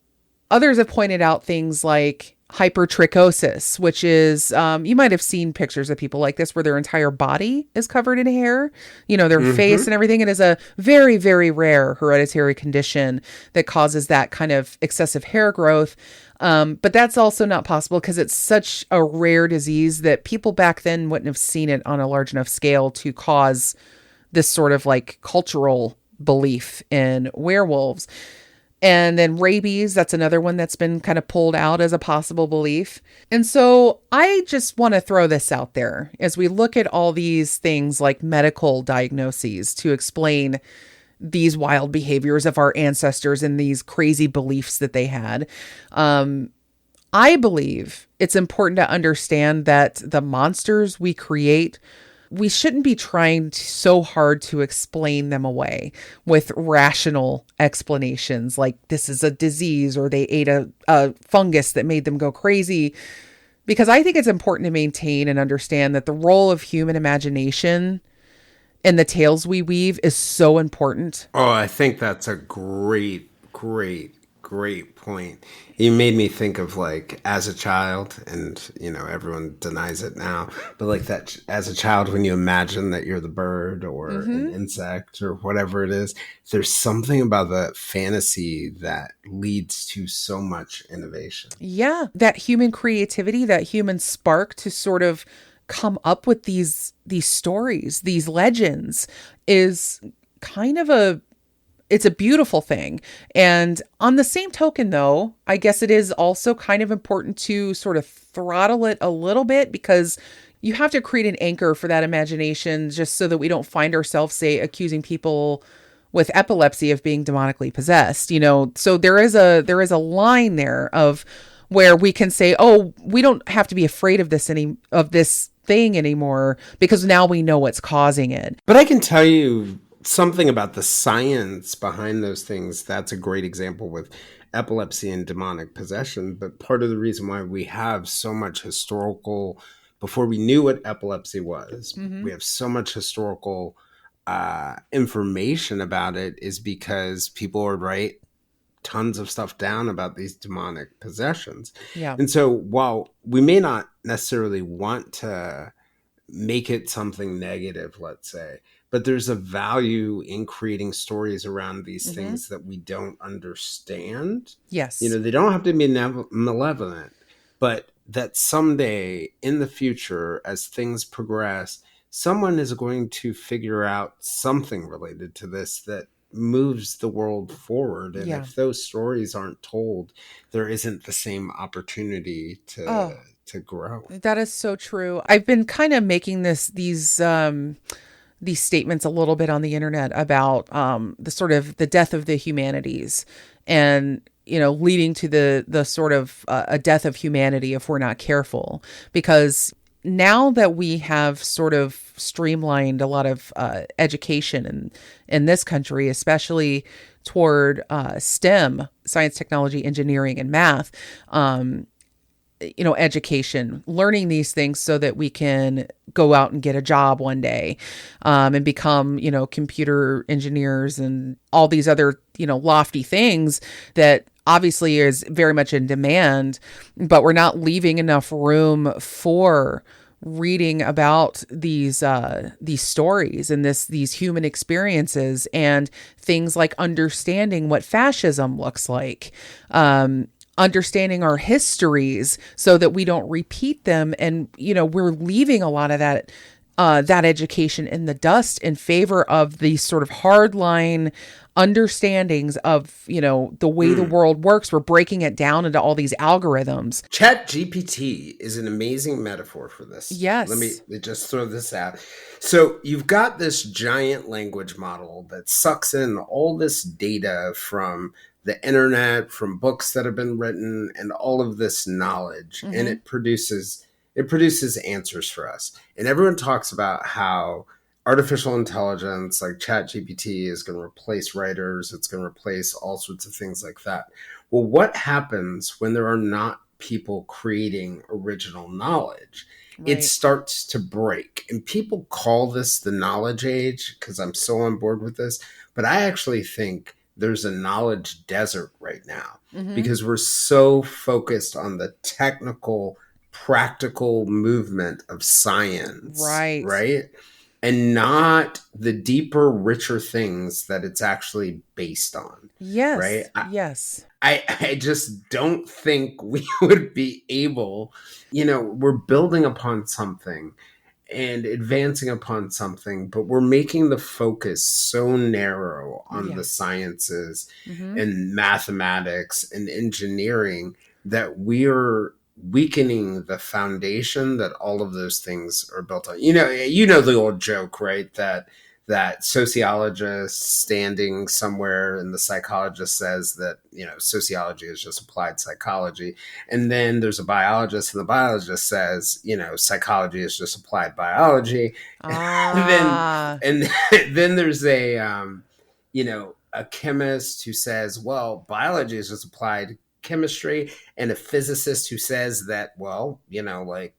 others have pointed out things like hypertrichosis, which is, you might have seen pictures of people like this where their entire body is covered in hair, their face and everything. It is a very, very rare hereditary condition that causes that kind of excessive hair growth. But that's also not possible because it's such a rare disease that people back then wouldn't have seen it on a large enough scale to cause this sort of like cultural belief in werewolves. And then rabies, that's another one that's been kind of pulled out as a possible belief. And so I just want to throw this out there as we look at all these things like medical diagnoses to explain these wild behaviors of our ancestors and these crazy beliefs that they had. I believe it's important to understand that the monsters we create, we shouldn't be trying so hard to explain them away with rational explanations like this is a disease or they ate a fungus that made them go crazy. Because I think it's important to maintain and understand that the role of human imagination and the tales we weave is so important. Oh, I think that's a great point. You made me think of like as a child, and everyone denies it now, but like that as a child when you imagine that you're the bird or an insect or whatever it is, there's something about the fantasy that leads to so much innovation. Yeah, that human creativity, that human spark to sort of come up with these stories, these legends is kind of it's a beautiful thing. And on the same token, though, I guess it is also kind of important to sort of throttle it a little bit because you have to create an anchor for that imagination just so that we don't find ourselves, say, accusing people with epilepsy of being demonically possessed, So there is a line there of where we can say, oh, we don't have to be afraid of this thing anymore because now we know what's causing it. But I can tell you something about the science behind those things. That's a great example with epilepsy and demonic possession. But part of the reason why we have so much historical, before we knew what epilepsy was, we have so much historical information about it is because people would write tons of stuff down about these demonic possessions. Yeah. And so while we may not necessarily want to make it something negative, let's say, but there's a value in creating stories around these things that we don't understand. Yes. They don't have to be malevolent, but that someday in the future, as things progress, someone is going to figure out something related to this that moves the world forward. And if those stories aren't told, there isn't the same opportunity to grow. That is so true. I've been kind of making these statements a little bit on the internet about the sort of the death of the humanities and leading to the sort of a death of humanity if we're not careful. Because now that we have sort of streamlined a lot of education in this country, especially toward STEM, science, technology, engineering, and math, education, learning these things so that we can go out and get a job one day and become, computer engineers and all these other, lofty things that obviously is very much in demand, but we're not leaving enough room for reading about these stories and these human experiences and things like understanding what fascism looks like, understanding our histories so that we don't repeat them. And, we're leaving a lot of that education in the dust in favor of these sort of hardline understandings of, the way the world works. We're breaking it down into all these algorithms. Chat GPT is an amazing metaphor for this. Yes. Let me just throw this out. So you've got this giant language model that sucks in all this data from the internet, from books that have been written, and all of this knowledge, and it produces answers for us. And everyone talks about how artificial intelligence like ChatGPT is going to replace writers. It's going to replace all sorts of things like that. Well, what happens when there are not people creating original knowledge? Right. It starts to break. And people call this the knowledge age because I'm so on board with this. But I actually think there's a knowledge desert right now because we're so focused on the technical, practical movement of science. Right. And not the deeper, richer things that it's actually based on. Yes. Right? Yes. I just don't think we would be able, we're building upon something and advancing upon something, but we're making the focus so narrow on the sciences and mathematics and engineering that we're weakening the foundation that all of those things are built on. The old joke, right? That sociologists standing somewhere and the psychologist says that, sociology is just applied psychology. And then there's a biologist and the biologist says, psychology is just applied biology. And then there's a chemist who says, well, biology is just applied chemistry, and a physicist who says that,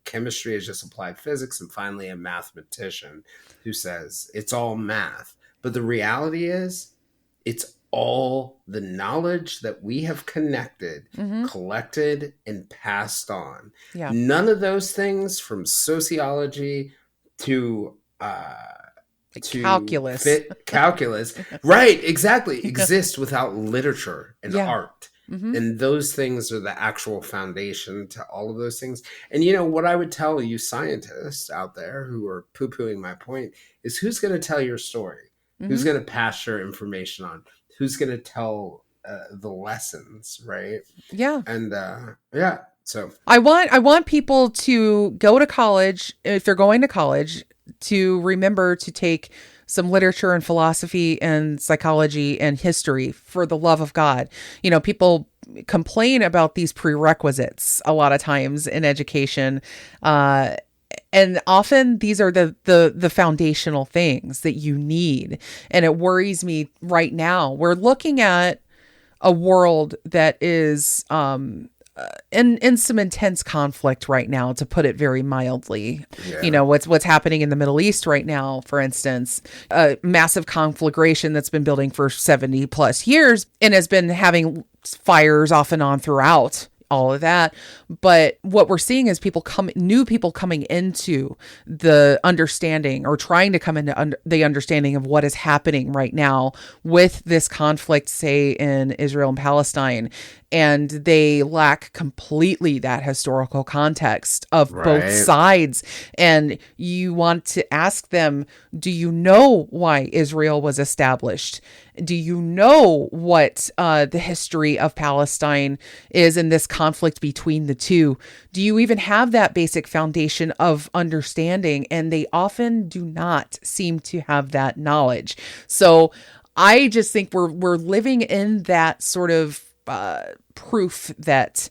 chemistry is just applied physics, and finally a mathematician who says it's all math. But the reality is it's all the knowledge that we have connected, collected, and passed on. Yeah. None of those things, from sociology to calculus, right, exactly, exist without literature and art. And those things are the actual foundation to all of those things. And what I would tell you scientists out there who are poo-pooing my point is, who's going to tell your story? Who's going to pass your information on? Who's going to tell the lessons, right? Yeah. And so I want people to go to college, if they're going to college, to remember to take some literature and philosophy and psychology and history, for the love of God. People complain about these prerequisites a lot of times in education. And often these are the foundational things that you need. And it worries me right now. We're looking at a world that is in some intense conflict right now, to put it very mildly. Yeah. What's happening in the Middle East right now, for instance, a massive conflagration that's been building for 70 plus years and has been having fires off and on throughout all of that. But what we're seeing is new people coming into the understanding, or trying to come into the understanding of what is happening right now with this conflict, say in Israel and Palestine. And they lack completely that historical context of both sides. And you want to ask them, do you know why Israel was established? Do you know what the history of Palestine is in this conflict between the two? Do you even have that basic foundation of understanding? And they often do not seem to have that knowledge. So I just think we're living in that sort of proof that,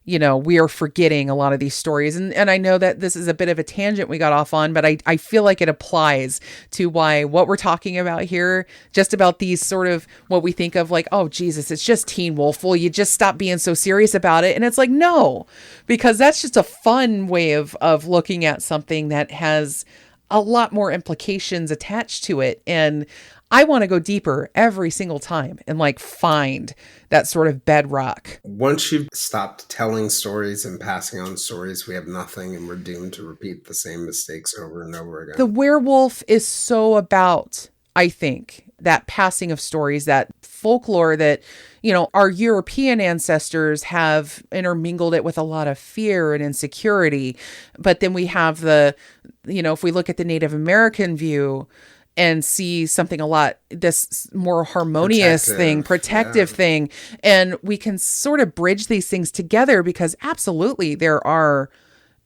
we are forgetting a lot of these stories. And I know that this is a bit of a tangent we got off on, but I feel like it applies to what we're talking about here, just about these sort of what we think of like, oh, Jesus, it's just Teen Wolf. Will you just stop being so serious about it? And it's like, no, because that's just a fun way of looking at something that has a lot more implications attached to it. And I want to go deeper every single time and like find that sort of bedrock. Once you've stopped telling stories and passing on stories, we have nothing, and we're doomed to repeat the same mistakes over and over again. The werewolf is so about, I think, that passing of stories, that folklore that, our European ancestors have intermingled it with a lot of fear and insecurity. But then we have if we look at the Native American view and see something this more harmonious protective thing. And we can sort of bridge these things together because absolutely there are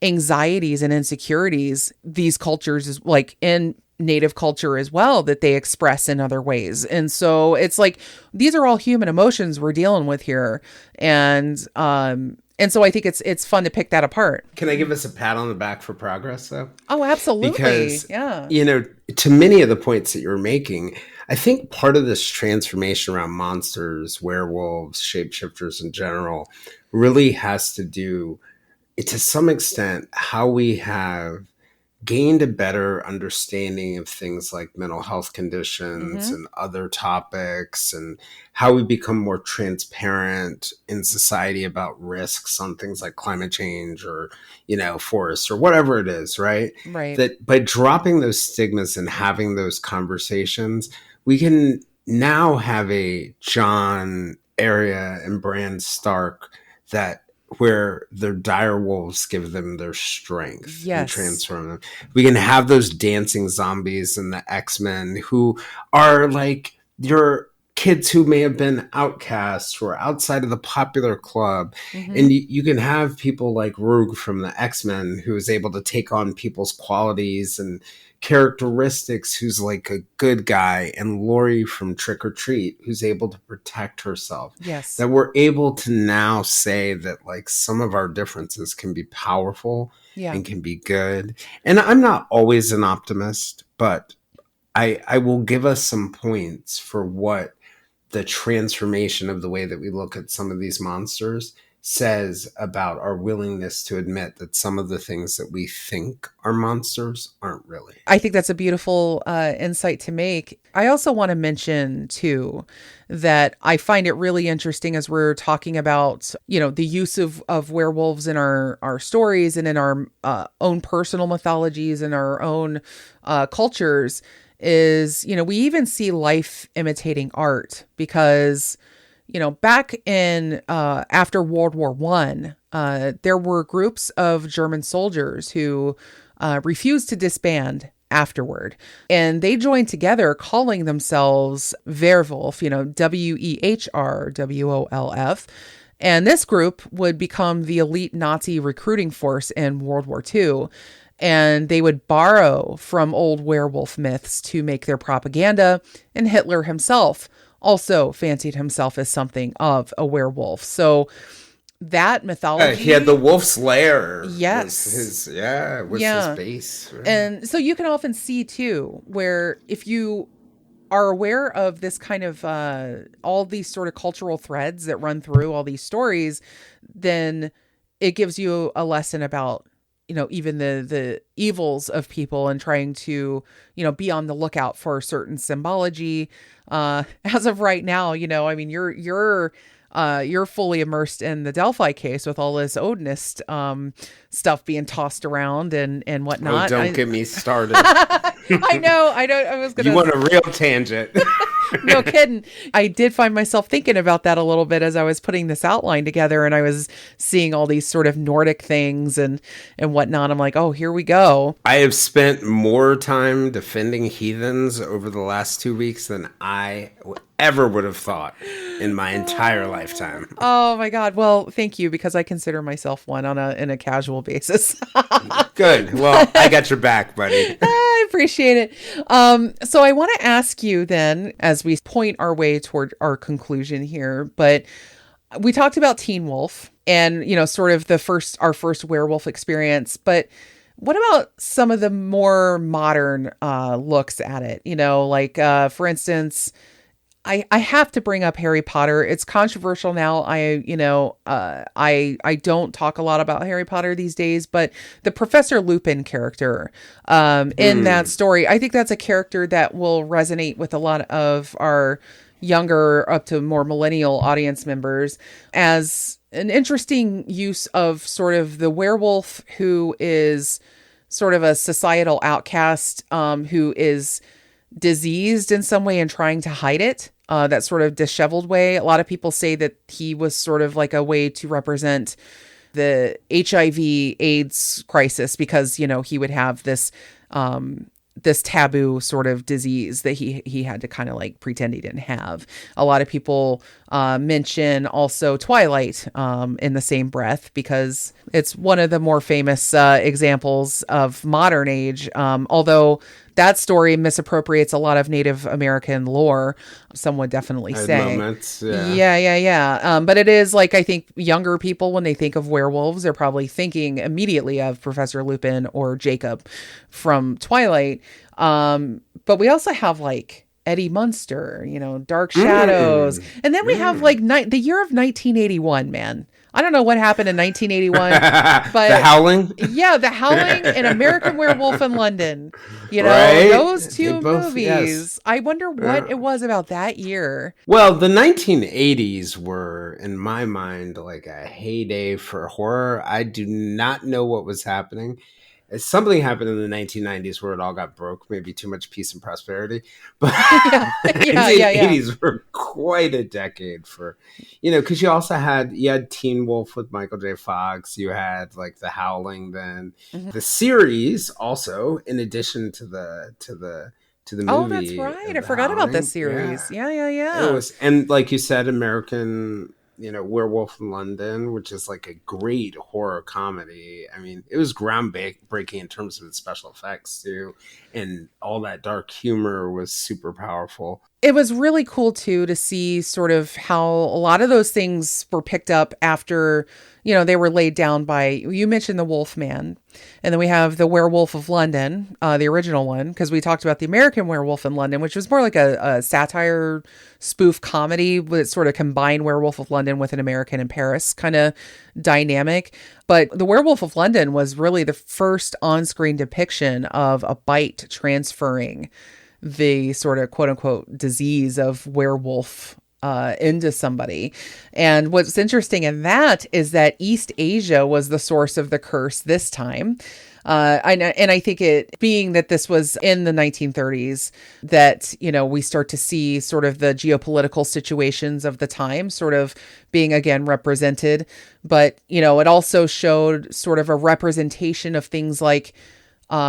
anxieties and insecurities, these cultures is like in Native culture as well, that they express in other ways. And so it's like, these are all human emotions we're dealing with here. And so I think it's fun to pick that apart. Can I give us a pat on the back for progress, though? Oh, absolutely. Because, yeah. To many of the points that you're making, I think part of this transformation around monsters, werewolves, shapeshifters in general, really has to do, to some extent, how we have gained a better understanding of things like mental health conditions and other topics, and how we become more transparent in society about risks on things like climate change or, forests or whatever it is, right? Right. That by dropping those stigmas and having those conversations, we can now have a John, Arya, and Bran Stark where their dire wolves give them their strength and transform them. We can have those dancing zombies and the X-Men who are like your kids who may have been outcasts or outside of the popular club. And you can have people like Rogue from the X-Men who is able to take on people's qualities and characteristics, who's like a good guy, and Lori from Trick or Treat, who's able to protect herself. Yes. That we're able to now say that like some of our differences can be powerful and can be good. And I'm not always an optimist, but I will give us some points for what the transformation of the way that we look at some of these monsters says about our willingness to admit that some of the things that we think are monsters aren't really. I think that's a beautiful insight to make. I also want to mention, too, that I find it really interesting as we're talking about, the use of werewolves in our stories and in our own personal mythologies and our own cultures is, we even see life imitating art because back in after World War I, there were groups of German soldiers who refused to disband afterward. And they joined together calling themselves Werewolf, WEHRWOLF. And this group would become the elite Nazi recruiting force in World War II. And they would borrow from old werewolf myths to make their propaganda. And Hitler himself also fancied himself as something of a werewolf. So that mythology... he had the wolf's lair. Yes. Was his base. Right? And so you can often see, too, where if you are aware of this kind of all these sort of cultural threads that run through all these stories, then it gives you a lesson about even the evils of people and trying to, be on the lookout for certain symbology. As of right now, you're fully immersed in the Delphi case with all this Odinist stuff being tossed around and whatnot. Oh, don't get me started. I know. I was going to... You want a real tangent. No kidding. I did find myself thinking about that a little bit as I was putting this outline together, and I was seeing all these sort of Nordic things and whatnot. I'm like, oh, here we go. I have spent more time defending heathens over the last 2 weeks than I ever would have thought in my entire lifetime. Oh my God. Well, thank you, because I consider myself one in a casual basis. Good. Well, I got your back, buddy. I appreciate it. So I want to ask you then, as we point our way toward our conclusion here, but we talked about Teen Wolf and, sort of our first werewolf experience, but what about some of the more modern looks at it? For instance, I have to bring up Harry Potter. It's controversial now. I don't talk a lot about Harry Potter these days, but the Professor Lupin character in that story, I think that's a character that will resonate with a lot of our younger up to more millennial audience members as an interesting use of sort of the werewolf who is sort of a societal outcast, who is diseased in some way and trying to hide it. That sort of disheveled way. A lot of people say that he was sort of like a way to represent the HIV AIDS crisis because, he would have this, this taboo sort of disease that he had to kind of like pretend he didn't have. A lot of people mention also Twilight in the same breath because it's one of the more famous examples of modern age, although that story misappropriates a lot of Native American lore, some would definitely say. Moments, yeah. But it is like, I think younger people, when they think of werewolves, they're probably thinking immediately of Professor Lupin or Jacob from Twilight. But we also have like Eddie Munster, Dark Shadows. And then we have like the year of 1981, man. I don't know what happened in 1981, but The Howling? Yeah, The Howling and American Werewolf in London. Right? Those two movies. Yes. I wonder what it was about that year. Well, the 1980s were, in my mind, like a heyday for horror. I do not know what was happening. Something happened in the 1990s where it all got broke, maybe too much peace and prosperity. But Yeah. the 1980s were quite a decade for, because you also had Teen Wolf with Michael J. Fox. You had like The Howling then. Mm-hmm. The series also, in addition to the movie. Oh, that's right. I forgot about this series. Yeah. It was, and like you said, American Werewolf in London, which is like a great horror comedy. I mean, it was groundbreaking in terms of its special effects too, and all that dark humor was super powerful. It was really cool too to see sort of how a lot of those things were picked up after, they were laid down by, you mentioned the Wolfman, and then we have the Werewolf of London, the original one, because we talked about the American Werewolf in London, which was more like a satire spoof comedy that sort of combined Werewolf of London with an American in Paris kind of dynamic. But the Werewolf of London was really the first on-screen depiction of a bite transferring the sort of quote unquote disease of werewolf into somebody. And what's interesting in that is that East Asia was the source of the curse this time. I think it being that this was in the 1930s that, we start to see sort of the geopolitical situations of the time sort of being again represented. But, it also showed sort of a representation of things like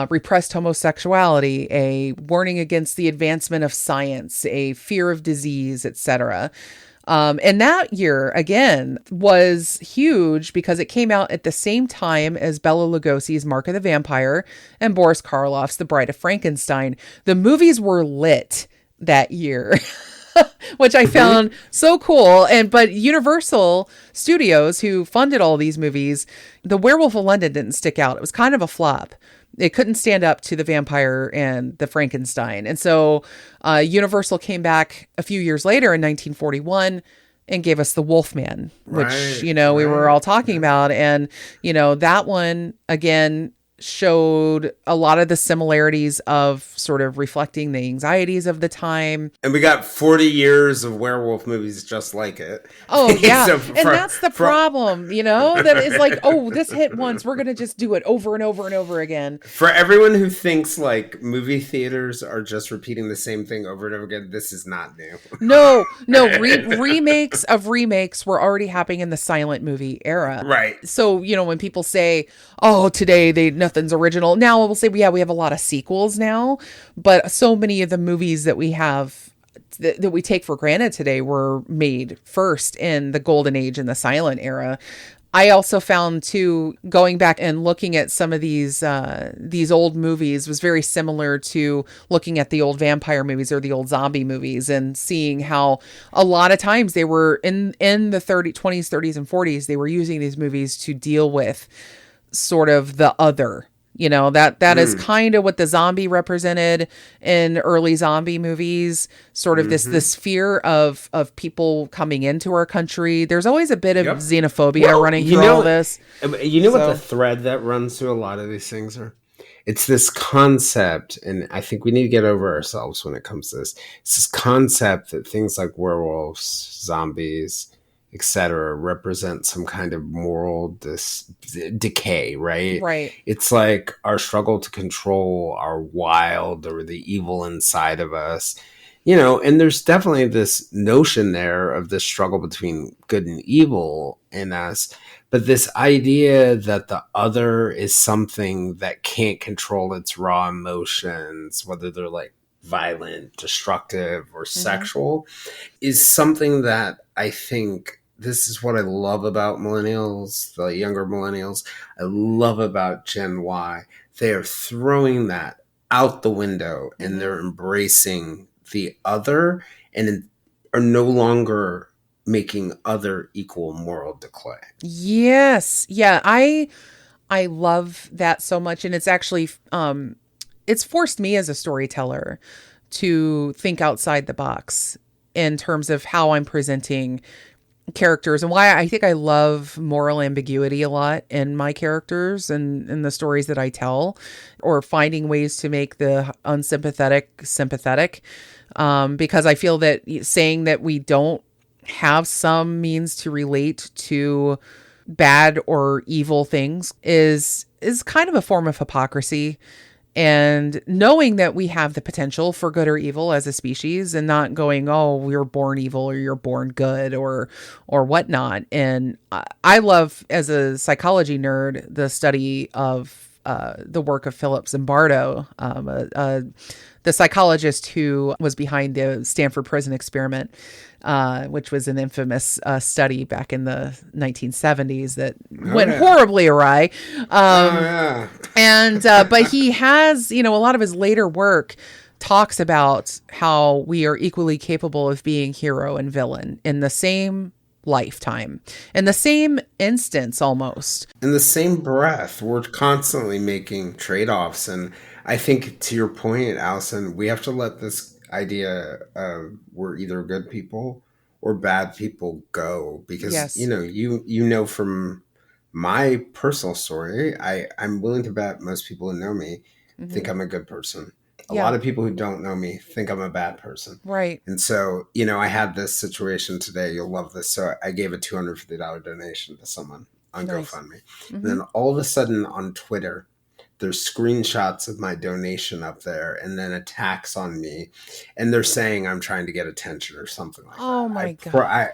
repressed homosexuality, a warning against the advancement of science, a fear of disease, etc. And that year, again, was huge because it came out at the same time as Bela Lugosi's Mark of the Vampire and Boris Karloff's The Bride of Frankenstein. The movies were lit that year. Which I found so cool. But Universal Studios, who funded all these movies, The Werewolf of London didn't stick out. It was kind of a flop. It couldn't stand up to the vampire and the Frankenstein. And so Universal came back a few years later in 1941 and gave us the Wolfman, which, we were all talking about. And, that one, again, showed a lot of the similarities of sort of reflecting the anxieties of the time. And we got 40 years of werewolf movies just like it. Oh, yeah. And that's the problem, that is like, oh, this hit once. We're going to just do it over and over and over again. For everyone who thinks like movie theaters are just repeating the same thing over and over again, this is not new. No. Remakes of remakes were already happening in the silent movie era. Right. So, when people say, oh, today nothing's original. Now we'll say, we have a lot of sequels now, but so many of the movies that we have that we take for granted today were made first in the golden age and the silent era. I also found too, going back and looking at some of these old movies was very similar to looking at the old vampire movies or the old zombie movies and seeing how a lot of times they were in the 20s, 30s and 40s, they were using these movies to deal with sort of the other, You know, that is kind of what the zombie represented in early zombie movies, sort of this fear of people coming into our country. There's always a bit of xenophobia running through all this. You know what the thread that runs through a lot of these things are? It's this concept, and I think we need to get over ourselves when it comes to this. It's this concept that things like werewolves, zombies, etc., represent some kind of moral decay, right? Right. It's like our struggle to control our wild or the evil inside of us. You know, and there's definitely this notion there of this struggle between good and evil in us. But this idea that the other is something that can't control its raw emotions, whether they're like violent, destructive, or sexual, is something that I think this is what I love about millennials, the younger millennials. I love about Gen Y. They are throwing that out the window and they're embracing the other and are no longer making other equal moral decay. Yes. Yeah. I love that so much. And it's actually, it's forced me as a storyteller to think outside the box in terms of how I'm presenting characters, and why I think I love moral ambiguity a lot in my characters and in the stories that I tell, or finding ways to make the unsympathetic sympathetic. Because I feel that saying that we don't have some means to relate to bad or evil things is kind of a form of hypocrisy. And knowing that we have the potential for good or evil as a species, and not going, oh, you're born evil or you're born good or whatnot. And I love, as a psychology nerd, the study of the work of Philip Zimbardo, the psychologist who was behind the Stanford prison experiment, which was an infamous study back in the 1970s that went horribly awry. And but he has, a lot of his later work talks about how we are equally capable of being hero and villain in the same lifetime, in the same instance, almost in the same breath. We're constantly making trade-offs, and I think, to your point, Allison, we have to let this idea of we're either good people or bad people go, because you know from my personal story, I'm willing to bet most people who know me think I'm a good person. A lot of people who don't know me think I'm a bad person. Right. And so, I had this situation today. You'll love this. So I gave a $250 donation to someone on GoFundMe. And then all of a sudden on Twitter, there's screenshots of my donation up there and then attacks on me. And they're saying I'm trying to get attention or something like that. Oh my God.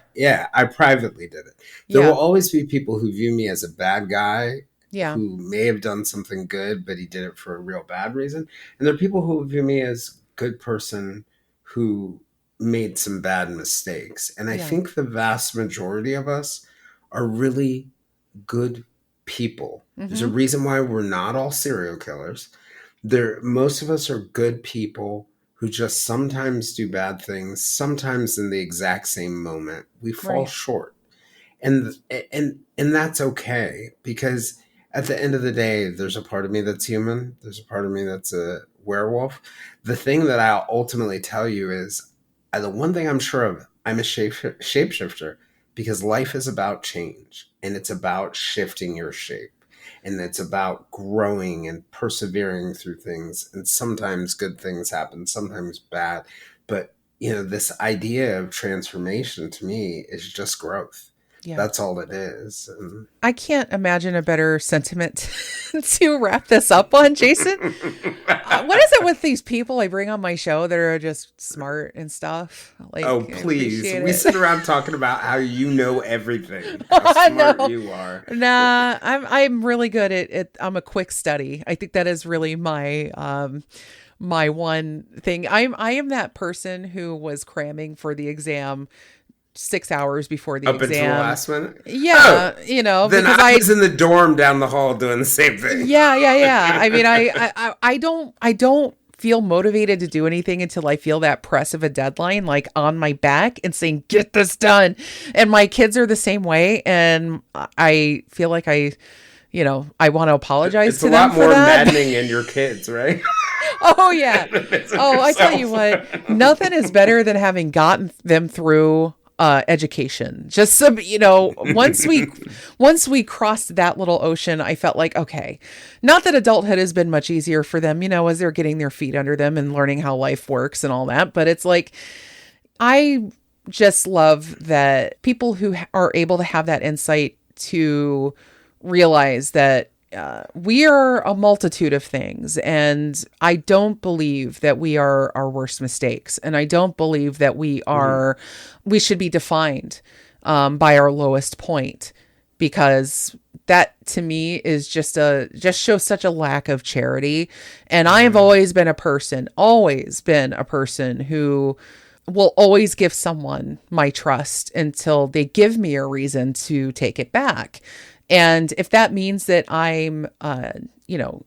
I privately did it. There will always be people who view me as a bad guy. Who may have done something good, but he did it for a real bad reason. And there are people who view me as a good person who made some bad mistakes. And I think the vast majority of us are really good people. There's a reason why we're not all serial killers. Most of us are good people who just sometimes do bad things. Sometimes in the exact same moment, we fall short. And that's okay, because at the end of the day, there's a part of me that's human. There's a part of me that's a werewolf. The thing that I'll ultimately tell you is, the one thing I'm sure of, I'm a shapeshifter, because life is about change, and it's about shifting your shape, and it's about growing and persevering through things. And sometimes good things happen, sometimes bad. But, this idea of transformation to me is just growth. Yeah. That's all it is. I can't imagine a better sentiment to wrap this up on, Jayson. What is it with these people I bring on my show that are just smart and stuff? Like, oh, please. We sit around talking about how you know everything. How smart you are. Nah, I'm really good at I'm a quick study. I think that is really my my one thing. I am that person who was cramming for the exam 6 hours before the exam. Up until the last minute? Yeah, Then I was in the dorm down the hall doing the same thing. Yeah. I mean, I don't feel motivated to do anything until I feel that press of a deadline, like on my back, and saying, get this done. And my kids are the same way. And I feel like I I want to apologize to them for that. It's a lot more that. maddening in your kids, right? Oh, yeah. Oh, I tell you what, nothing is better than having gotten them through education. Just some, once we crossed that little ocean, I felt like, okay, not that adulthood has been much easier for them, as they're getting their feet under them and learning how life works and all that. But it's like, I just love that people who are able to have that insight to realize that we are a multitude of things, and I don't believe that we are our worst mistakes, and I don't believe that we should be defined by our lowest point, because that to me is just shows such a lack of charity. And I have always been a person who will always give someone my trust until they give me a reason to take it back. And if that means that I'm,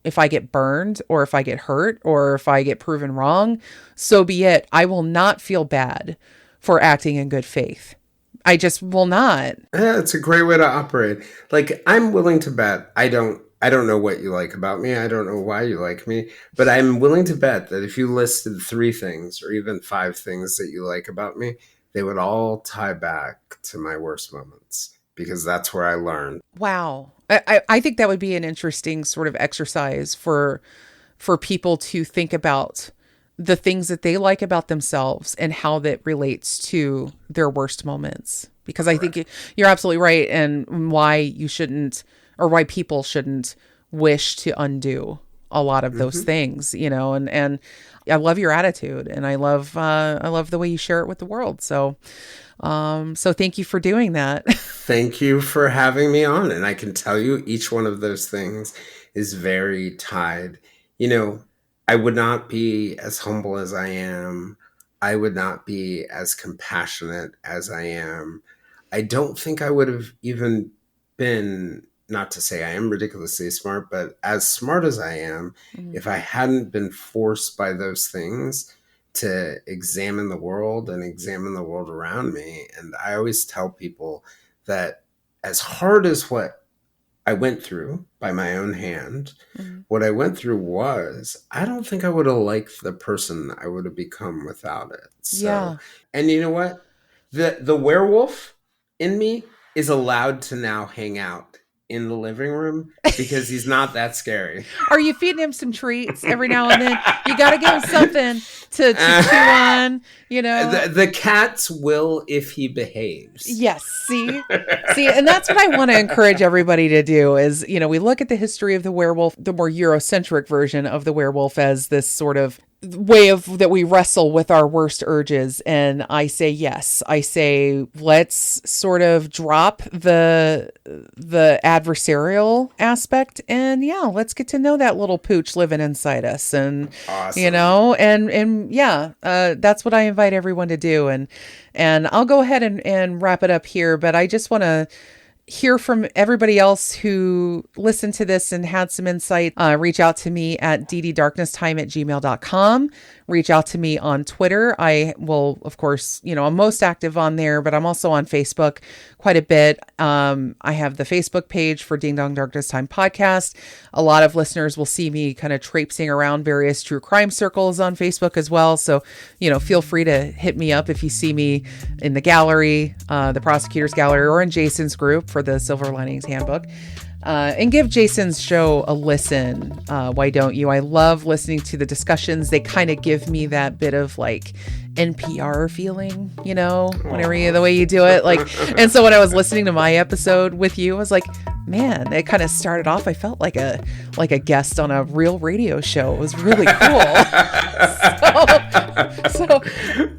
if I get burned or if I get hurt or if I get proven wrong, so be it. I will not feel bad for acting in good faith. I just will not. Yeah, it's a great way to operate. Like, I'm willing to bet I don't know what you like about me. I don't know why you like me, but I'm willing to bet that if you listed 3 things or even 5 things that you like about me, they would all tie back to my worst moments. Because that's where I learned. Wow. I think that would be an interesting sort of exercise for people to think about the things that they like about themselves and how that relates to their worst moments. Because I think you're absolutely right, and why you shouldn't, or why people shouldn't wish to undo a lot of those things, and I love your attitude, and I love the way you share it with the world. So thank you for doing that. Thank you for having me on. And I can tell you each one of those things is very tied. I would not be as humble as I am. I would not be as compassionate as I am. I don't think I would have even been, not to say I am ridiculously smart, but as smart as I am, if I hadn't been forced by those things to examine the world and examine the world around me. And I always tell people that as hard as what I went through by my own hand, what I went through I don't think I would have liked the person I would have become without it. So, yeah. And you know what? The werewolf in me is allowed to now hang out in the living room because he's not that scary. Are you feeding him some treats every now and then? You got to give him something to chew on, The cats will if he behaves. Yes. See, and that's what I want to encourage everybody to do is, we look at the history of the werewolf, the more Eurocentric version of the werewolf, as this sort of way of that we wrestle with our worst urges. And I say, yes, let's sort of drop the adversarial aspect, and let's get to know that little pooch living inside us. And, awesome. That's what I invite everyone to do. And I'll go ahead and wrap it up here, but I just want to hear from everybody else who listened to this and had some insight. Reach out to me at dddarknesstime@gmail.com. Reach out to me on Twitter. I will, of course, I'm most active on there, but I'm also on Facebook quite a bit. I have the Facebook page for Ding Dong Darkness Time podcast. A lot of listeners will see me kind of traipsing around various true crime circles on Facebook as well. So, feel free to hit me up if you see me in the gallery, the prosecutor's gallery, or in Jason's group for the Silver Linings Handbook. And give Jason's show a listen. Why don't you? I love listening to the discussions. They kind of give me that bit of like NPR feeling, whenever the way you do it. And so when I was listening to my episode with you, I was like, man, it kind of started off. I felt like a guest on a real radio show. It was really cool. so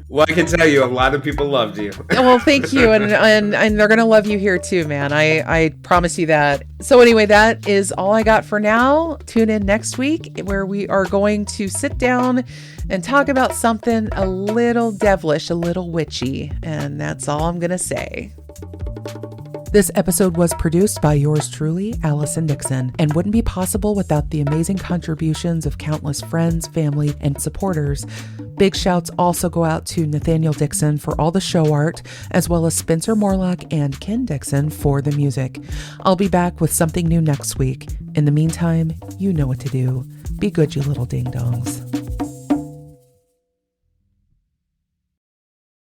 well, I can tell you, a lot of people loved you. Well, thank you, and they're gonna love you here too, man. I promise you that. So anyway, that is all I got for now. Tune in next week where we are going to sit down and talk about something a little devilish, a little witchy, and that's all I'm gonna say. This episode was produced by yours truly, Allison Dixon, and wouldn't be possible without the amazing contributions of countless friends, family, and supporters. Big shouts also go out to Nathaniel Dixon for all the show art, as well as Spencer Morlock and Ken Dixon for the music. I'll be back with something new next week. In the meantime, you know what to do. Be good, you little ding-dongs.